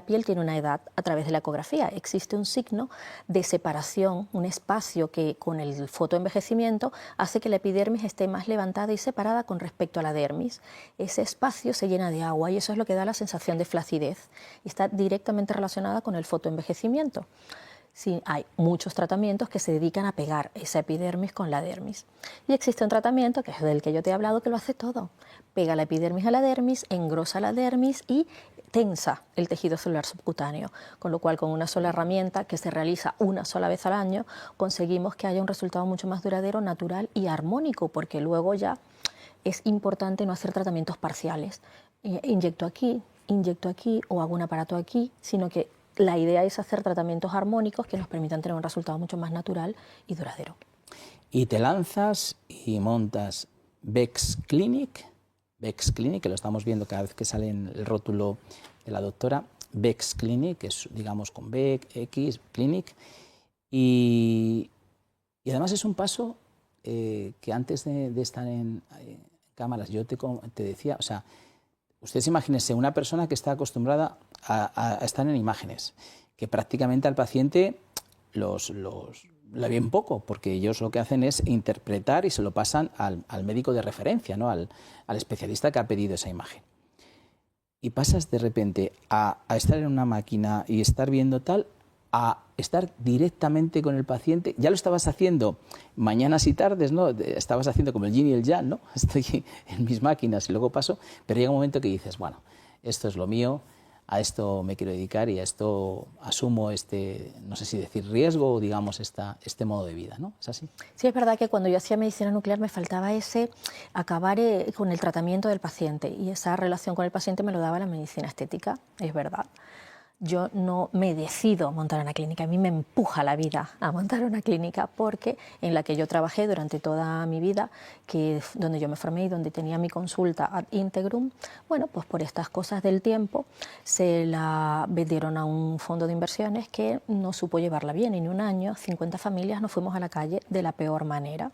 piel tiene una edad a través de la ecografía. Existe un signo de separación, un espacio que con el fotoenvejecimiento hace que la epidermis esté más levantada y separada con respecto a la dermis. Ese espacio se llena de agua y eso es lo que da la sensación de flacidez y está directamente relacionada con el fotoenvejecimiento. Sí, hay muchos tratamientos que se dedican a pegar esa epidermis con la dermis. Y existe un tratamiento, que es del que yo te he hablado, que lo hace todo. Pega la epidermis a la dermis, engrosa la dermis y tensa el tejido celular subcutáneo, con lo cual con una sola herramienta que se realiza una sola vez al año conseguimos que haya un resultado mucho más duradero, natural y armónico, porque luego ya es importante no hacer tratamientos parciales. Inyecto aquí o hago un aparato aquí, sino que la idea es hacer tratamientos armónicos que nos permitan tener un resultado mucho más natural y duradero. Y te lanzas y montas Bex Clinic, que lo estamos viendo cada vez que sale en el rótulo de la doctora, Bex Clinic, que es, digamos, con Bex, X, Clinic, y además es un paso que antes de estar en cámaras, yo te decía, o sea, ustedes imagínense una persona que está acostumbrada a estar en imágenes, que prácticamente al paciente la ven poco, porque ellos lo que hacen es interpretar y se lo pasan al médico de referencia, ¿no? al especialista que ha pedido esa imagen. Y pasas de repente a estar en una máquina y estar viendo tal, a estar directamente con el paciente. Ya lo estabas haciendo mañanas y tardes, ¿no? Estabas haciendo como el yin y el yang, ¿no? Estoy en mis máquinas y luego paso, pero llega un momento que dices, bueno, esto es lo mío, a esto me quiero dedicar y a esto asumo no sé si decir riesgo o digamos este modo de vida, ¿no? ¿Es así? Sí, es verdad que cuando yo hacía medicina nuclear me faltaba acabar con el tratamiento del paciente y esa relación con el paciente me lo daba la medicina estética, es verdad. yo no me decido montar una clínica, a mí me empuja la vida a montar una clínica, porque en la que yo trabajé durante toda mi vida, donde yo me formé y donde tenía mi consulta ad integrum, bueno, pues por estas cosas del tiempo se la vendieron a un fondo de inversiones que no supo llevarla bien. En un año 50 familias nos fuimos a la calle de la peor manera.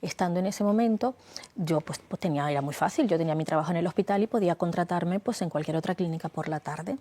Estando en ese momento, yo pues era muy fácil, yo tenía mi trabajo en el hospital y podía contratarme pues en cualquier otra clínica por la tarde.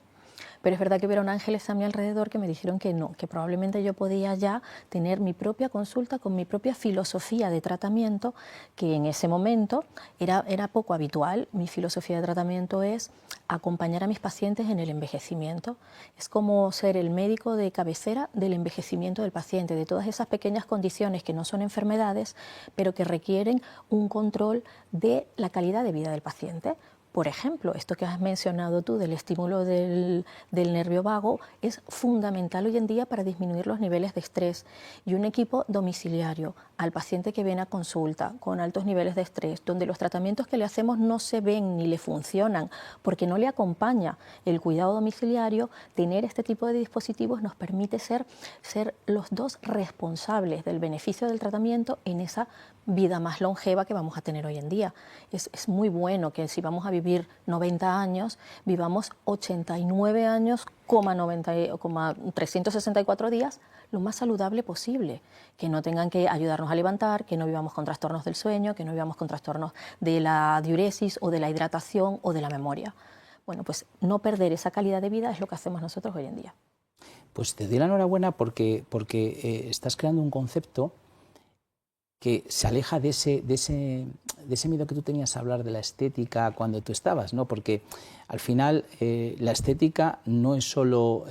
Pero es verdad que hubieron ángeles a mi alrededor que me dijeron que no, que probablemente yo podía ya tener mi propia consulta con mi propia filosofía de tratamiento, que en ese momento era poco habitual. Mi filosofía de tratamiento es acompañar a mis pacientes en el envejecimiento. Es como ser el médico de cabecera del envejecimiento del paciente, de todas esas pequeñas condiciones que no son enfermedades, pero que requieren un control de la calidad de vida del paciente. Por ejemplo, esto que has mencionado tú del estímulo del nervio vago es fundamental hoy en día para disminuir los niveles de estrés. Y un equipo domiciliario al paciente que viene a consulta con altos niveles de estrés, donde los tratamientos que le hacemos no se ven ni le funcionan porque no le acompaña el cuidado domiciliario, tener este tipo de dispositivos nos permite ser los dos responsables del beneficio del tratamiento en esa vida más longeva que vamos a tener hoy en día. Es muy bueno que si vamos a vivir 90 años, vivamos 89 años, 364 días, lo más saludable posible, que no tengan que ayudarnos a levantar, que no vivamos con trastornos del sueño, que no vivamos con trastornos de la diuresis o de la hidratación o de la memoria. Bueno, pues no perder esa calidad de vida es lo que hacemos nosotros hoy en día. Pues te doy la enhorabuena porque estás creando un concepto que se aleja de ese miedo que tú tenías a hablar de la estética cuando tú estabas, ¿no? Porque al final la estética no es solo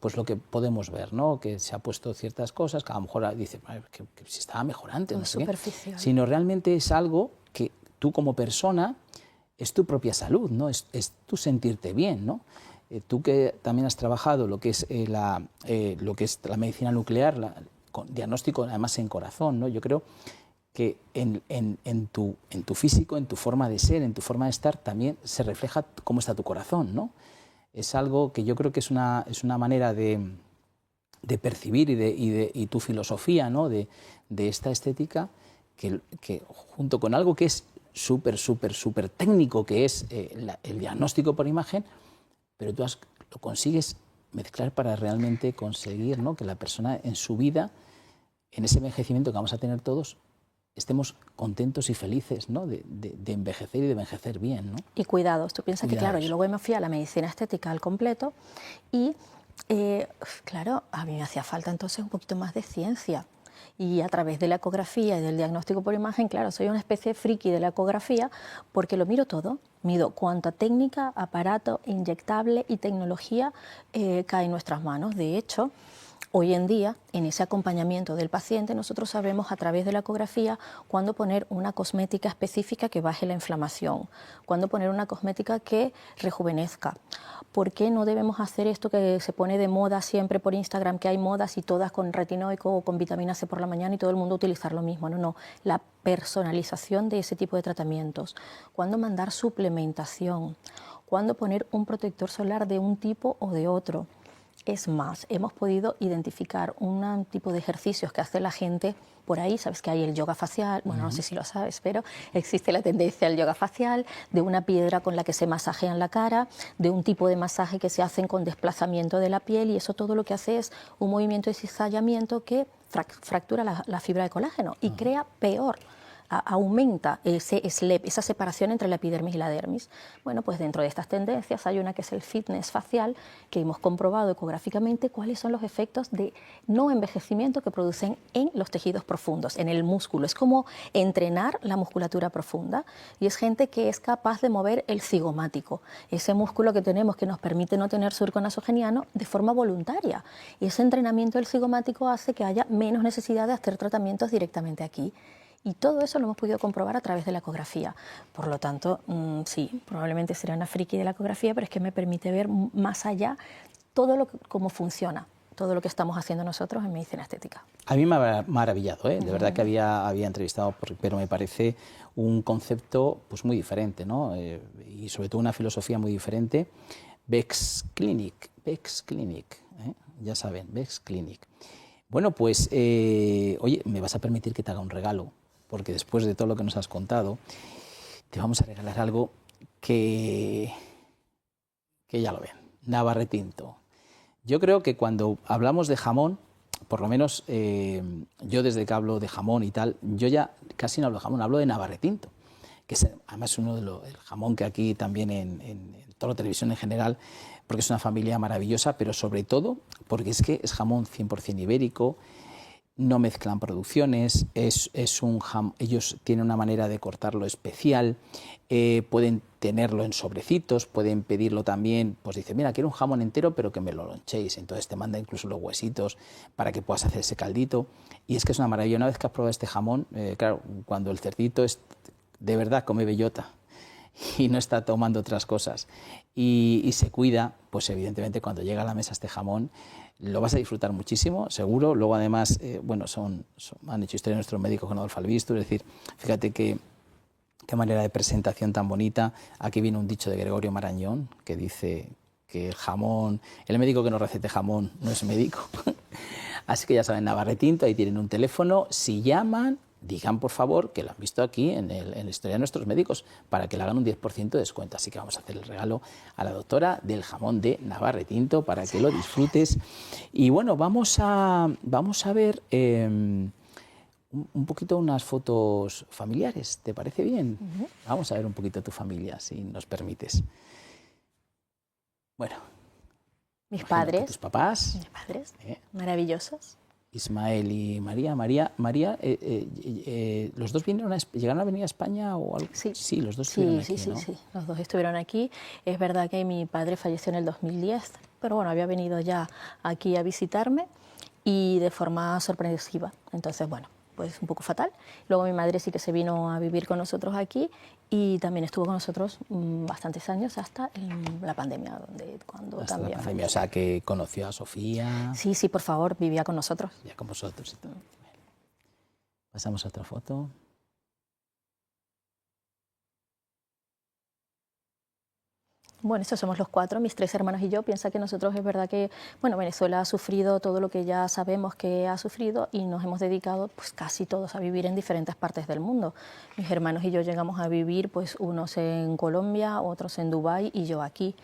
pues lo que podemos ver, ¿no? Que se ha puesto ciertas cosas que a lo mejor dices que si estaba mejor antes, no sé qué, sino realmente es algo que tú como persona es tu propia salud, ¿no? Es tu sentirte bien, ¿no? Tú que también has trabajado lo que es la medicina nuclear, con diagnóstico además en corazón, ¿no? Yo creo que en tu físico, en tu forma de ser, en tu forma de estar, también se refleja cómo está tu corazón, ¿no? Es algo que yo creo que es una manera de percibir y tu filosofía, ¿no? de esta estética que junto con algo que es súper técnico, que es el diagnóstico por imagen, pero tú lo consigues mezclar para realmente conseguir, ¿no? Que la persona en su vida, en ese envejecimiento que vamos a tener todos, estemos contentos y felices, ¿no? de envejecer y de envejecer bien, ¿no? Y cuidados. Tú piensas que, claro, yo luego me fui a la medicina estética al completo y, claro, a mí me hacía falta entonces un poquito más de ciencia. Y a través de la ecografía y del diagnóstico por imagen, claro, soy una especie de friki de la ecografía porque lo miro todo. Mido cuánta técnica, aparato, inyectable y tecnología cae en nuestras manos. De hecho, hoy en día, en ese acompañamiento del paciente, nosotros sabemos a través de la ecografía cuándo poner una cosmética específica que baje la inflamación, cuándo poner una cosmética que rejuvenezca. ¿Por qué no debemos hacer esto que se pone de moda siempre por Instagram, que hay modas y todas con retinoico o con vitamina C por la mañana y todo el mundo utilizar lo mismo? No, no, la personalización de ese tipo de tratamientos. ¿Cuándo mandar suplementación? ¿Cuándo poner un protector solar de un tipo o de otro? Es más, hemos podido identificar un tipo de ejercicios que hace la gente por ahí. Sabes que hay el yoga facial, bueno, no sé si lo sabes, pero existe la tendencia al yoga facial, de una piedra con la que se masajean la cara, de un tipo de masaje que se hacen con desplazamiento de la piel, y eso todo lo que hace es un movimiento de cizallamiento que fractura la fibra de colágeno y crea peor. Aumenta ese SLEP, esa separación entre la epidermis y la dermis. Bueno, pues dentro de estas tendencias hay una que es el fitness facial, que hemos comprobado ecográficamente cuáles son los efectos de no envejecimiento que producen en los tejidos profundos, en el músculo. Es como entrenar la musculatura profunda, y es gente que es capaz de mover el cigomático, ese músculo que tenemos que nos permite no tener surco nasogeniano de forma voluntaria. Y ese entrenamiento del cigomático hace que haya menos necesidad de hacer tratamientos directamente aquí. Y todo eso lo hemos podido comprobar a través de la ecografía. Por lo tanto, sí, probablemente será una friki de la ecografía, pero es que me permite ver más allá todo cómo funciona, todo lo que estamos haciendo nosotros en medicina estética. A mí me ha maravillado, ¿eh? De verdad que había entrevistado, pero me parece un concepto pues muy diferente, ¿no? Y sobre todo una filosofía muy diferente. Bex Clinic, ya saben, Bex Clinic. Bueno, pues, oye, me vas a permitir que te haga un regalo, porque después de todo lo que nos has contado, te vamos a regalar algo que ya lo ven, Navarretinto. Yo creo que cuando hablamos de jamón, por lo menos yo desde que hablo de jamón y tal, yo ya casi no hablo de jamón, hablo de Navarretinto, que es además uno de el jamón que aquí también en toda la televisión en general, porque es una familia maravillosa, pero sobre todo porque es que es jamón 100% ibérico, no mezclan producciones, ellos tienen una manera de cortarlo especial, pueden tenerlo en sobrecitos, pueden pedirlo también, pues dice, mira, quiero un jamón entero pero que me lo lonchéis, entonces te manda incluso los huesitos para que puedas hacer ese caldito, y es que es una maravilla. Una vez que has probado este jamón, claro, cuando el cerdito es de verdad come bellota y no está tomando otras cosas y se cuida, pues evidentemente cuando llega a la mesa este jamón lo vas a disfrutar muchísimo, seguro. Luego además, bueno, han hecho historia nuestros médicos con Adolfo Albistur, es decir, fíjate qué manera de presentación tan bonita. Aquí viene un dicho de Gregorio Marañón que dice que el jamón, el médico que no recete jamón no es médico. Así que ya saben, Navarretinto, ahí tienen un teléfono, si llaman, digan por favor que lo han visto aquí en la historia de nuestros médicos para que le hagan un 10% de descuento. Así que vamos a hacer el regalo a la doctora del jamón de Navarretinto para que lo disfrutes. Y bueno, vamos a ver un poquito unas fotos familiares. ¿Te parece bien? Vamos a ver un poquito tu familia, si nos permites. Bueno. Mis padres. ¿Tus papás? Mis padres, maravillosos. Ismael y María. María, ¿los dos llegaron a venir a España o algo? Sí, los dos estuvieron aquí, ¿no? Sí, los dos estuvieron aquí. Es verdad que mi padre falleció en el 2010, pero bueno, había venido ya aquí a visitarme y de forma sorpresiva. Entonces, bueno, pues un poco fatal. Luego mi madre sí que se vino a vivir con nosotros aquí y también estuvo con nosotros bastantes años hasta la pandemia, cuando hasta también la pandemia, o sea, que conoció a Sofía. Sí, por favor, vivía con nosotros. Ya con vosotros y todo. Pasamos a otra foto. Bueno, estos somos los cuatro, mis tres hermanos y yo. Piensa que nosotros es verdad que, bueno, Venezuela ha sufrido todo lo que ya sabemos que ha sufrido y nos hemos dedicado pues casi todos a vivir en diferentes partes del mundo. Mis hermanos y yo llegamos a vivir pues unos en Colombia, otros en Dubái y yo aquí.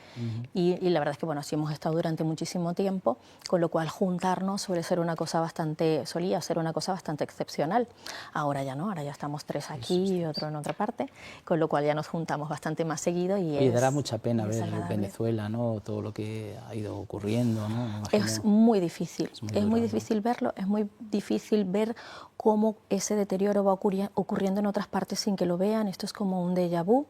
Y la verdad es que bueno, así hemos estado durante muchísimo tiempo, con lo cual juntarnos solía ser una cosa bastante excepcional. Ahora ya no, ahora ya estamos tres aquí y otro en otra parte, con lo cual ya nos juntamos bastante más seguido y dará mucha pena ver Venezuela, ¿no? Todo lo que ha ido ocurriendo, ¿no? Es muy difícil, es muy difícil verlo, es muy difícil ver cómo ese deterioro va ocurriendo en otras partes sin que lo vean. Esto es como un déjà vu,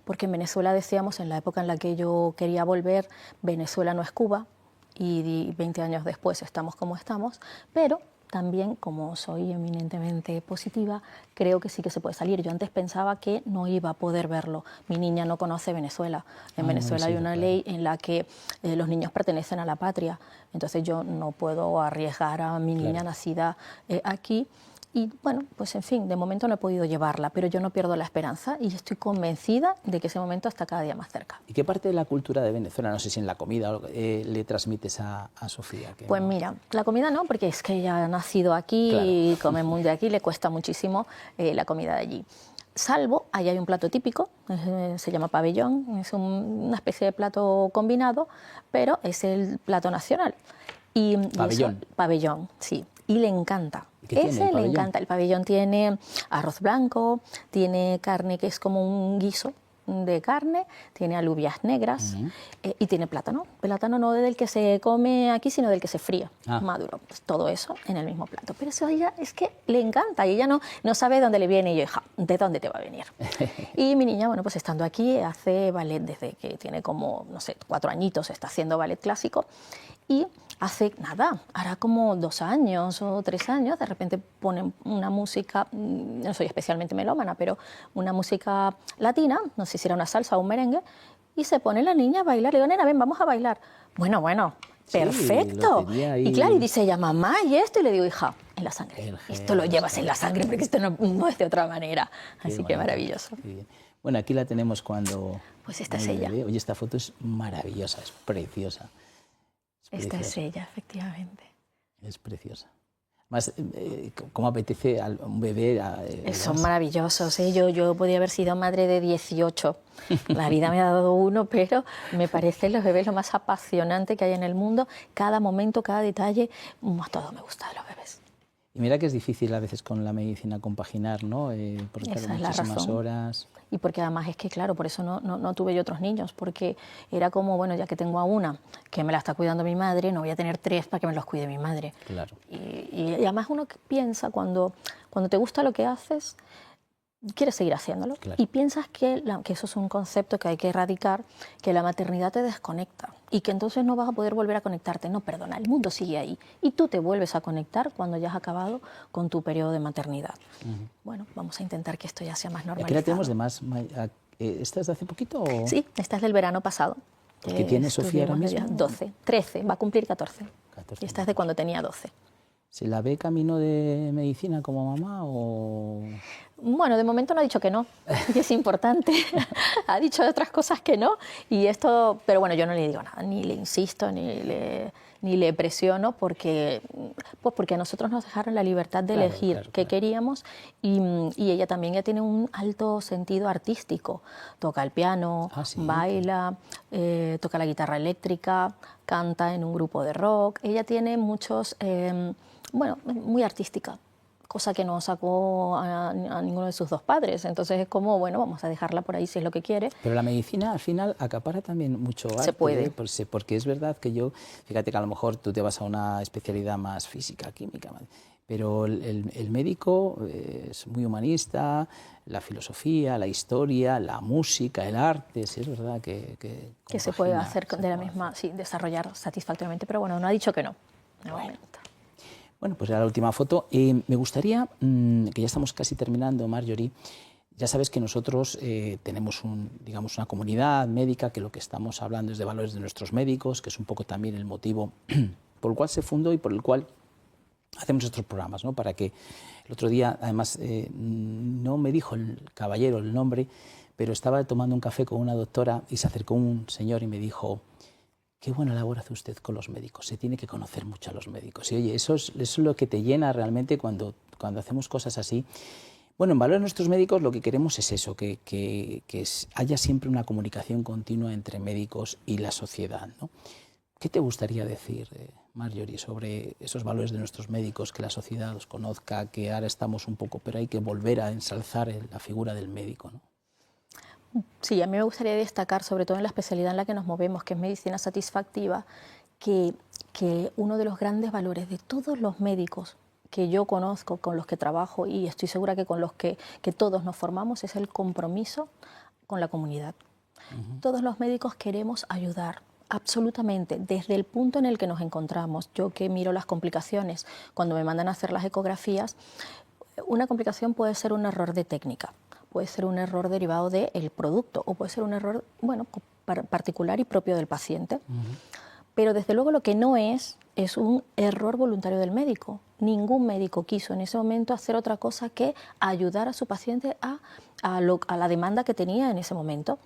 porque en Venezuela decíamos, en la época en la que yo quería volver, Venezuela no es Cuba, y 20 años después estamos como estamos, pero también, como soy eminentemente positiva, creo que sí que se puede salir. Yo antes pensaba que no iba a poder verlo. Mi niña no conoce Venezuela. En Venezuela hay una ley en la que los niños pertenecen a la patria. Entonces yo no puedo arriesgar a mi niña nacida aquí. Y bueno, pues en fin, de momento no he podido llevarla, pero yo no pierdo la esperanza y estoy convencida de que ese momento está cada día más cerca. ¿Y qué parte de la cultura de Venezuela, no sé si en la comida, le transmites a Sofía? Pues mira, la comida no, porque es que ella ha nacido aquí y come muy de aquí, le cuesta muchísimo la comida de allí. Salvo, ahí hay un plato típico, se llama pabellón, es una especie de plato combinado, pero es el plato nacional. Pabellón, sí, y le encanta. Ese le encanta. El pabellón tiene arroz blanco, tiene carne que es como un guiso de carne, tiene alubias negras y tiene plátano. Plátano no del que se come aquí, sino del que se fría, maduro. Pues todo eso en el mismo plato. Pero eso a ella es que le encanta y ella no sabe dónde le viene. Y yo, hija, ¿de dónde te va a venir? Y mi niña, bueno, pues estando aquí, hace ballet desde que tiene como, no sé, 4 añitos, está haciendo ballet clásico. Y hace nada, hará como 2 años o 3 años, de repente ponen una música, no soy especialmente melómana, pero una música latina, no sé si era una salsa o un merengue, y se pone la niña a bailar. Le digo, nena, ven, vamos a bailar. Bueno, perfecto. Ahí. Y claro, y dice ella, mamá, ¿y esto? Y le digo, hija, en la sangre. Esto lo llevas en la sangre porque esto no es de otra manera. Así que maravilloso. Bueno, aquí la tenemos cuando... Pues esta es ella. Oye, esta foto es maravillosa, es preciosa. Esta es ella, efectivamente. Es preciosa. Más, ¿cómo apetece a un bebé? Son maravillosos, ¿eh? Yo podía haber sido madre de 18. La vida me ha dado uno, pero me parecen los bebés lo más apasionante que hay en el mundo. Cada momento, cada detalle, todo me gusta de los bebés. Y mira que es difícil a veces con la medicina compaginar, ¿no? Porque Esa hay es la muchísimas razón. horas. Y porque además es que, claro, por eso no tuve yo otros niños, porque era como, bueno, ya que tengo a una que me la está cuidando mi madre, no voy a tener 3 para que me los cuide mi madre. Claro. Y además uno piensa, cuando te gusta lo que haces, quieres seguir haciéndolo. Claro. Y piensas que eso es un concepto que hay que erradicar, que la maternidad te desconecta y que entonces no vas a poder volver a conectarte. No, perdona, el mundo sigue ahí y tú te vuelves a conectar cuando ya has acabado con tu periodo de maternidad. Bueno, vamos a intentar que esto ya sea más normalizado. ¿Qué la tenemos de más? ¿Esta es de hace poquito? O... Sí, esta es del verano pasado. ¿Qué tiene Sofía ahora mismo? 12, 13, va a cumplir 14. 14. Y esta es de cuando tenía 12. ¿Se la ve camino de medicina como mamá o...? Bueno, de momento no ha dicho que no, y es importante. Ha dicho otras cosas que no, y esto, pero bueno, yo no le digo nada, ni le insisto, ni le presiono, porque a nosotros nos dejaron la libertad de elegir qué queríamos, y ella también ya tiene un alto sentido artístico. Toca el piano, baila, toca la guitarra eléctrica, canta en un grupo de rock. Ella tiene muchos... bueno, muy artística, cosa que no sacó a ninguno de sus 2 padres. Entonces es como, bueno, vamos a dejarla por ahí si es lo que quiere. Pero la medicina al final acapara también mucho arte. Se puede. Porque es verdad que fíjate que a lo mejor tú te vas a una especialidad más física, química, pero el médico es muy humanista, la filosofía, la historia, la música, el arte, sí, es verdad que se puede hacer de la misma, sí, desarrollar satisfactoriamente, pero bueno, no ha dicho que no. Bueno, pues era la última foto. Me gustaría, que ya estamos casi terminando, Marjorie, ya sabes que nosotros tenemos digamos, una comunidad médica, que lo que estamos hablando es de valores de nuestros médicos, que es un poco también el motivo por el cual se fundó y por el cual hacemos estos programas, ¿no? Para que el otro día, además, no me dijo el caballero el nombre, pero estaba tomando un café con una doctora y se acercó un señor y me dijo: qué buena labor hace usted con los médicos, se tiene que conocer mucho a los médicos. Y oye, eso es lo que te llena realmente cuando hacemos cosas así. Bueno, en Valores de Nuestros Médicos lo que queremos es eso, que haya siempre una comunicación continua entre médicos y la sociedad, ¿no? ¿Qué te gustaría decir, Marjorie, sobre esos valores de nuestros médicos, que la sociedad los conozca, que ahora estamos un poco, pero hay que volver a ensalzar la figura del médico, ¿no? Sí, a mí me gustaría destacar, sobre todo en la especialidad en la que nos movemos, que es medicina satisfactiva, que uno de los grandes valores de todos los médicos que yo conozco, con los que trabajo, y estoy segura que con los que todos nos formamos, es el compromiso con la comunidad. Todos los médicos queremos ayudar, absolutamente, desde el punto en el que nos encontramos. Yo que miro las complicaciones, cuando me mandan a hacer las ecografías, una complicación puede ser un error de técnica, puede ser un error derivado del producto o puede ser un error, bueno, particular y propio del paciente. Pero desde luego lo que no es un error voluntario del médico. Ningún médico quiso en ese momento hacer otra cosa que ayudar a su paciente a la demanda que tenía en ese momento.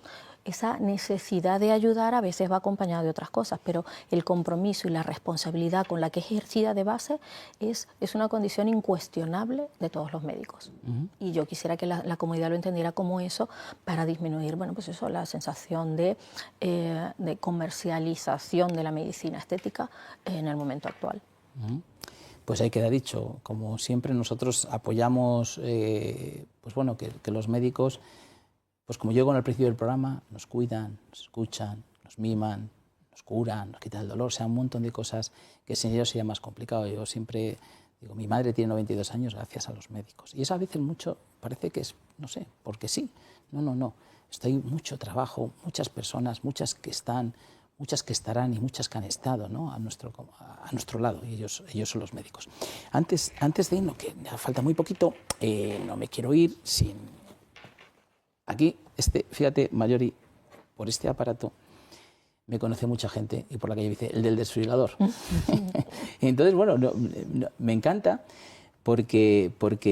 Esa necesidad de ayudar a veces va acompañada de otras cosas, pero el compromiso y la responsabilidad con la que es ejercida de base es una condición incuestionable de todos los médicos. Y yo quisiera que la comunidad lo entendiera como eso, para disminuir, bueno, pues eso, la sensación de comercialización de la medicina estética en el momento actual. Pues ahí queda dicho. Como siempre, nosotros apoyamos pues bueno, que los médicos, pues como yo digo en el principio del programa, nos cuidan, nos escuchan, nos miman, nos curan, nos quitan el dolor, o sea, un montón de cosas que sin ellos sería más complicado. Yo siempre digo, mi madre tiene 92 años gracias a los médicos. Y eso a veces mucho parece que es, no sé, porque sí. No. Hay mucho trabajo, muchas personas, muchas que están, muchas que estarán y muchas que han estado, ¿no?, a nuestro lado, y ellos son los médicos. Antes de irnos, que ya falta muy poquito, no me quiero ir sin... Aquí, fíjate, Marjorie, por este aparato, me conoce mucha gente y por la calle me dice, el del desfibrilador. Entonces, bueno, me encanta porque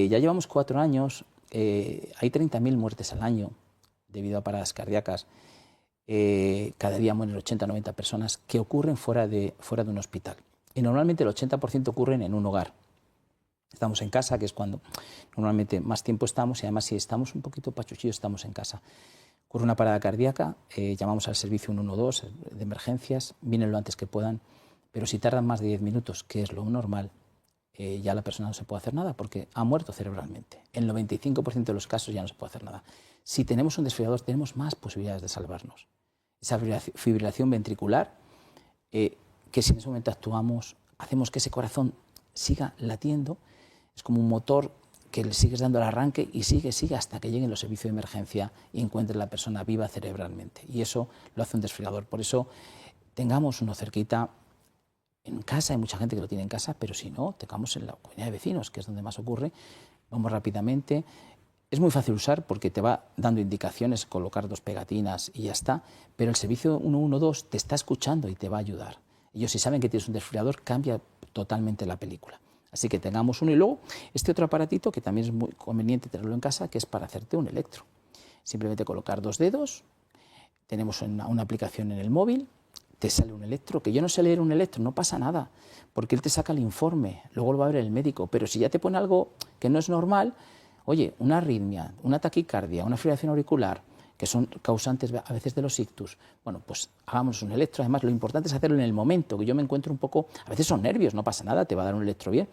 ya llevamos 4 años, hay 30.000 muertes al año debido a paradas cardíacas. Cada día mueren 80 o 90 personas que ocurren fuera de un hospital. Y normalmente el 80% ocurren en un hogar. Estamos en casa, que es cuando normalmente más tiempo estamos, y además si estamos un poquito pachuchillos estamos en casa. Ocurre una parada cardíaca, llamamos al servicio 112 de emergencias, vienen lo antes que puedan, pero si tardan más de 10 minutos, que es lo normal, ya la persona no se puede hacer nada porque ha muerto cerebralmente. En el 95% de los casos ya no se puede hacer nada. Si tenemos un desfibrilador, tenemos más posibilidades de salvarnos. Esa fibrilación ventricular, que si en ese momento actuamos, hacemos que ese corazón siga latiendo, es como un motor que le sigues dando el arranque y sigue hasta que lleguen los servicios de emergencia y encuentre la persona viva cerebralmente. Y eso lo hace un desfibrilador. Por eso tengamos uno cerquita en casa, hay mucha gente que lo tiene en casa, pero si no, tengamos en la comunidad de vecinos, que es donde más ocurre. Vamos rápidamente. Es muy fácil usar porque te va dando indicaciones, colocar 2 pegatinas y ya está, pero el servicio 112 te está escuchando y te va a ayudar. Ellos, si saben que tienes un desfibrilador, cambia totalmente la película. Así que tengamos uno. Y luego este otro aparatito que también es muy conveniente tenerlo en casa, que es para hacerte un electro. Simplemente colocar 2 dedos, tenemos una aplicación en el móvil, te sale un electro, que yo no sé leer un electro, no pasa nada, porque él te saca el informe, luego lo va a ver el médico, pero si ya te pone algo que no es normal, oye, una arritmia, una taquicardia, una fibrilación auricular, que son causantes a veces de los ictus, bueno, pues hagamos un electro. Además, lo importante es hacerlo en el momento, que yo me encuentro un poco, a veces son nervios, no pasa nada, te va a dar un electro bien,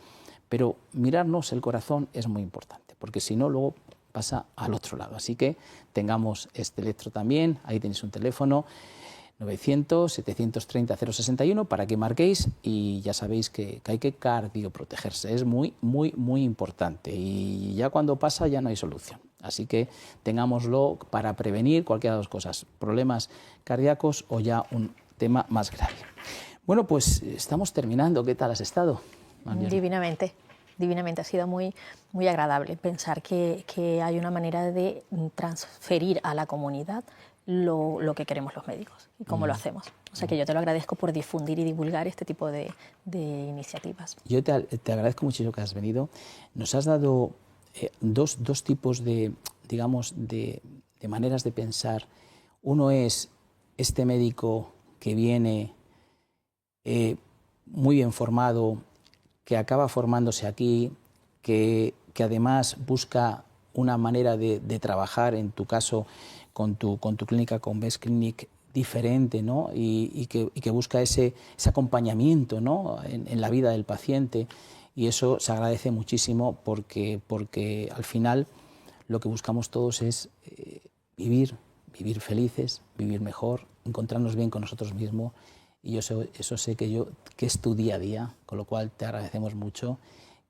pero mirarnos el corazón es muy importante, porque si no, luego pasa al otro lado. Así que tengamos este electro también, ahí tenéis un teléfono, 900-730-061, para que marquéis, y ya sabéis que hay que cardioprotegerse, es muy, muy, muy importante, y ya cuando pasa ya no hay solución. Así que tengámoslo para prevenir cualquiera de las cosas, problemas cardíacos o ya un tema más grave. Bueno, pues estamos terminando. ¿Qué tal has estado, Marjorie? Divinamente, divinamente. Ha sido muy, muy agradable pensar que hay una manera de transferir a la comunidad lo que queremos los médicos y cómo lo hacemos. O sea que yo te lo agradezco por difundir y divulgar este tipo de iniciativas. Yo te agradezco muchísimo que has venido. Nos has dado dos tipos de, digamos, de maneras de pensar. Uno es este médico que viene muy bien formado, que acaba formándose aquí, que además busca una manera de trabajar, en tu caso, con tu clínica, con Best Clinic, diferente, ¿no? y que busca ese acompañamiento, ¿no? en la vida del paciente. Y eso se agradece muchísimo porque al final lo que buscamos todos es vivir felices, vivir mejor, encontrarnos bien con nosotros mismos. Y eso sé que es tu día a día, con lo cual te agradecemos mucho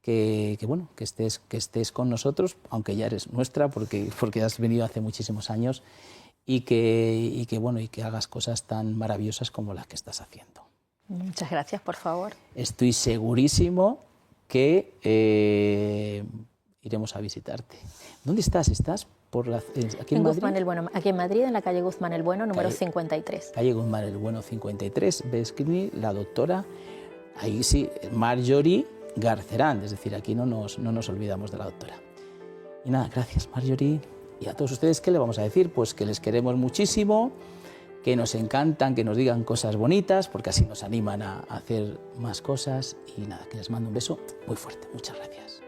que estés con nosotros, aunque ya eres nuestra, porque has venido hace muchísimos años, y que hagas cosas tan maravillosas como las que estás haciendo. Muchas gracias, por favor. Estoy segurísimo que iremos a visitarte. ¿Dónde estás? ¿Estás aquí en Madrid? Guzmán el Bueno, aquí en Madrid, en la calle Guzmán el Bueno, número 53. Calle Guzmán el Bueno 53, Best Clinic, la doctora, ahí sí, Marjorie Garcerán, es decir, aquí no nos olvidamos de la doctora. Y nada, gracias, Marjorie. Y a todos ustedes, ¿qué le vamos a decir? Pues que les queremos muchísimo, que nos encantan, que nos digan cosas bonitas, porque así nos animan a hacer más cosas. Y nada, que les mando un beso muy fuerte. Muchas gracias.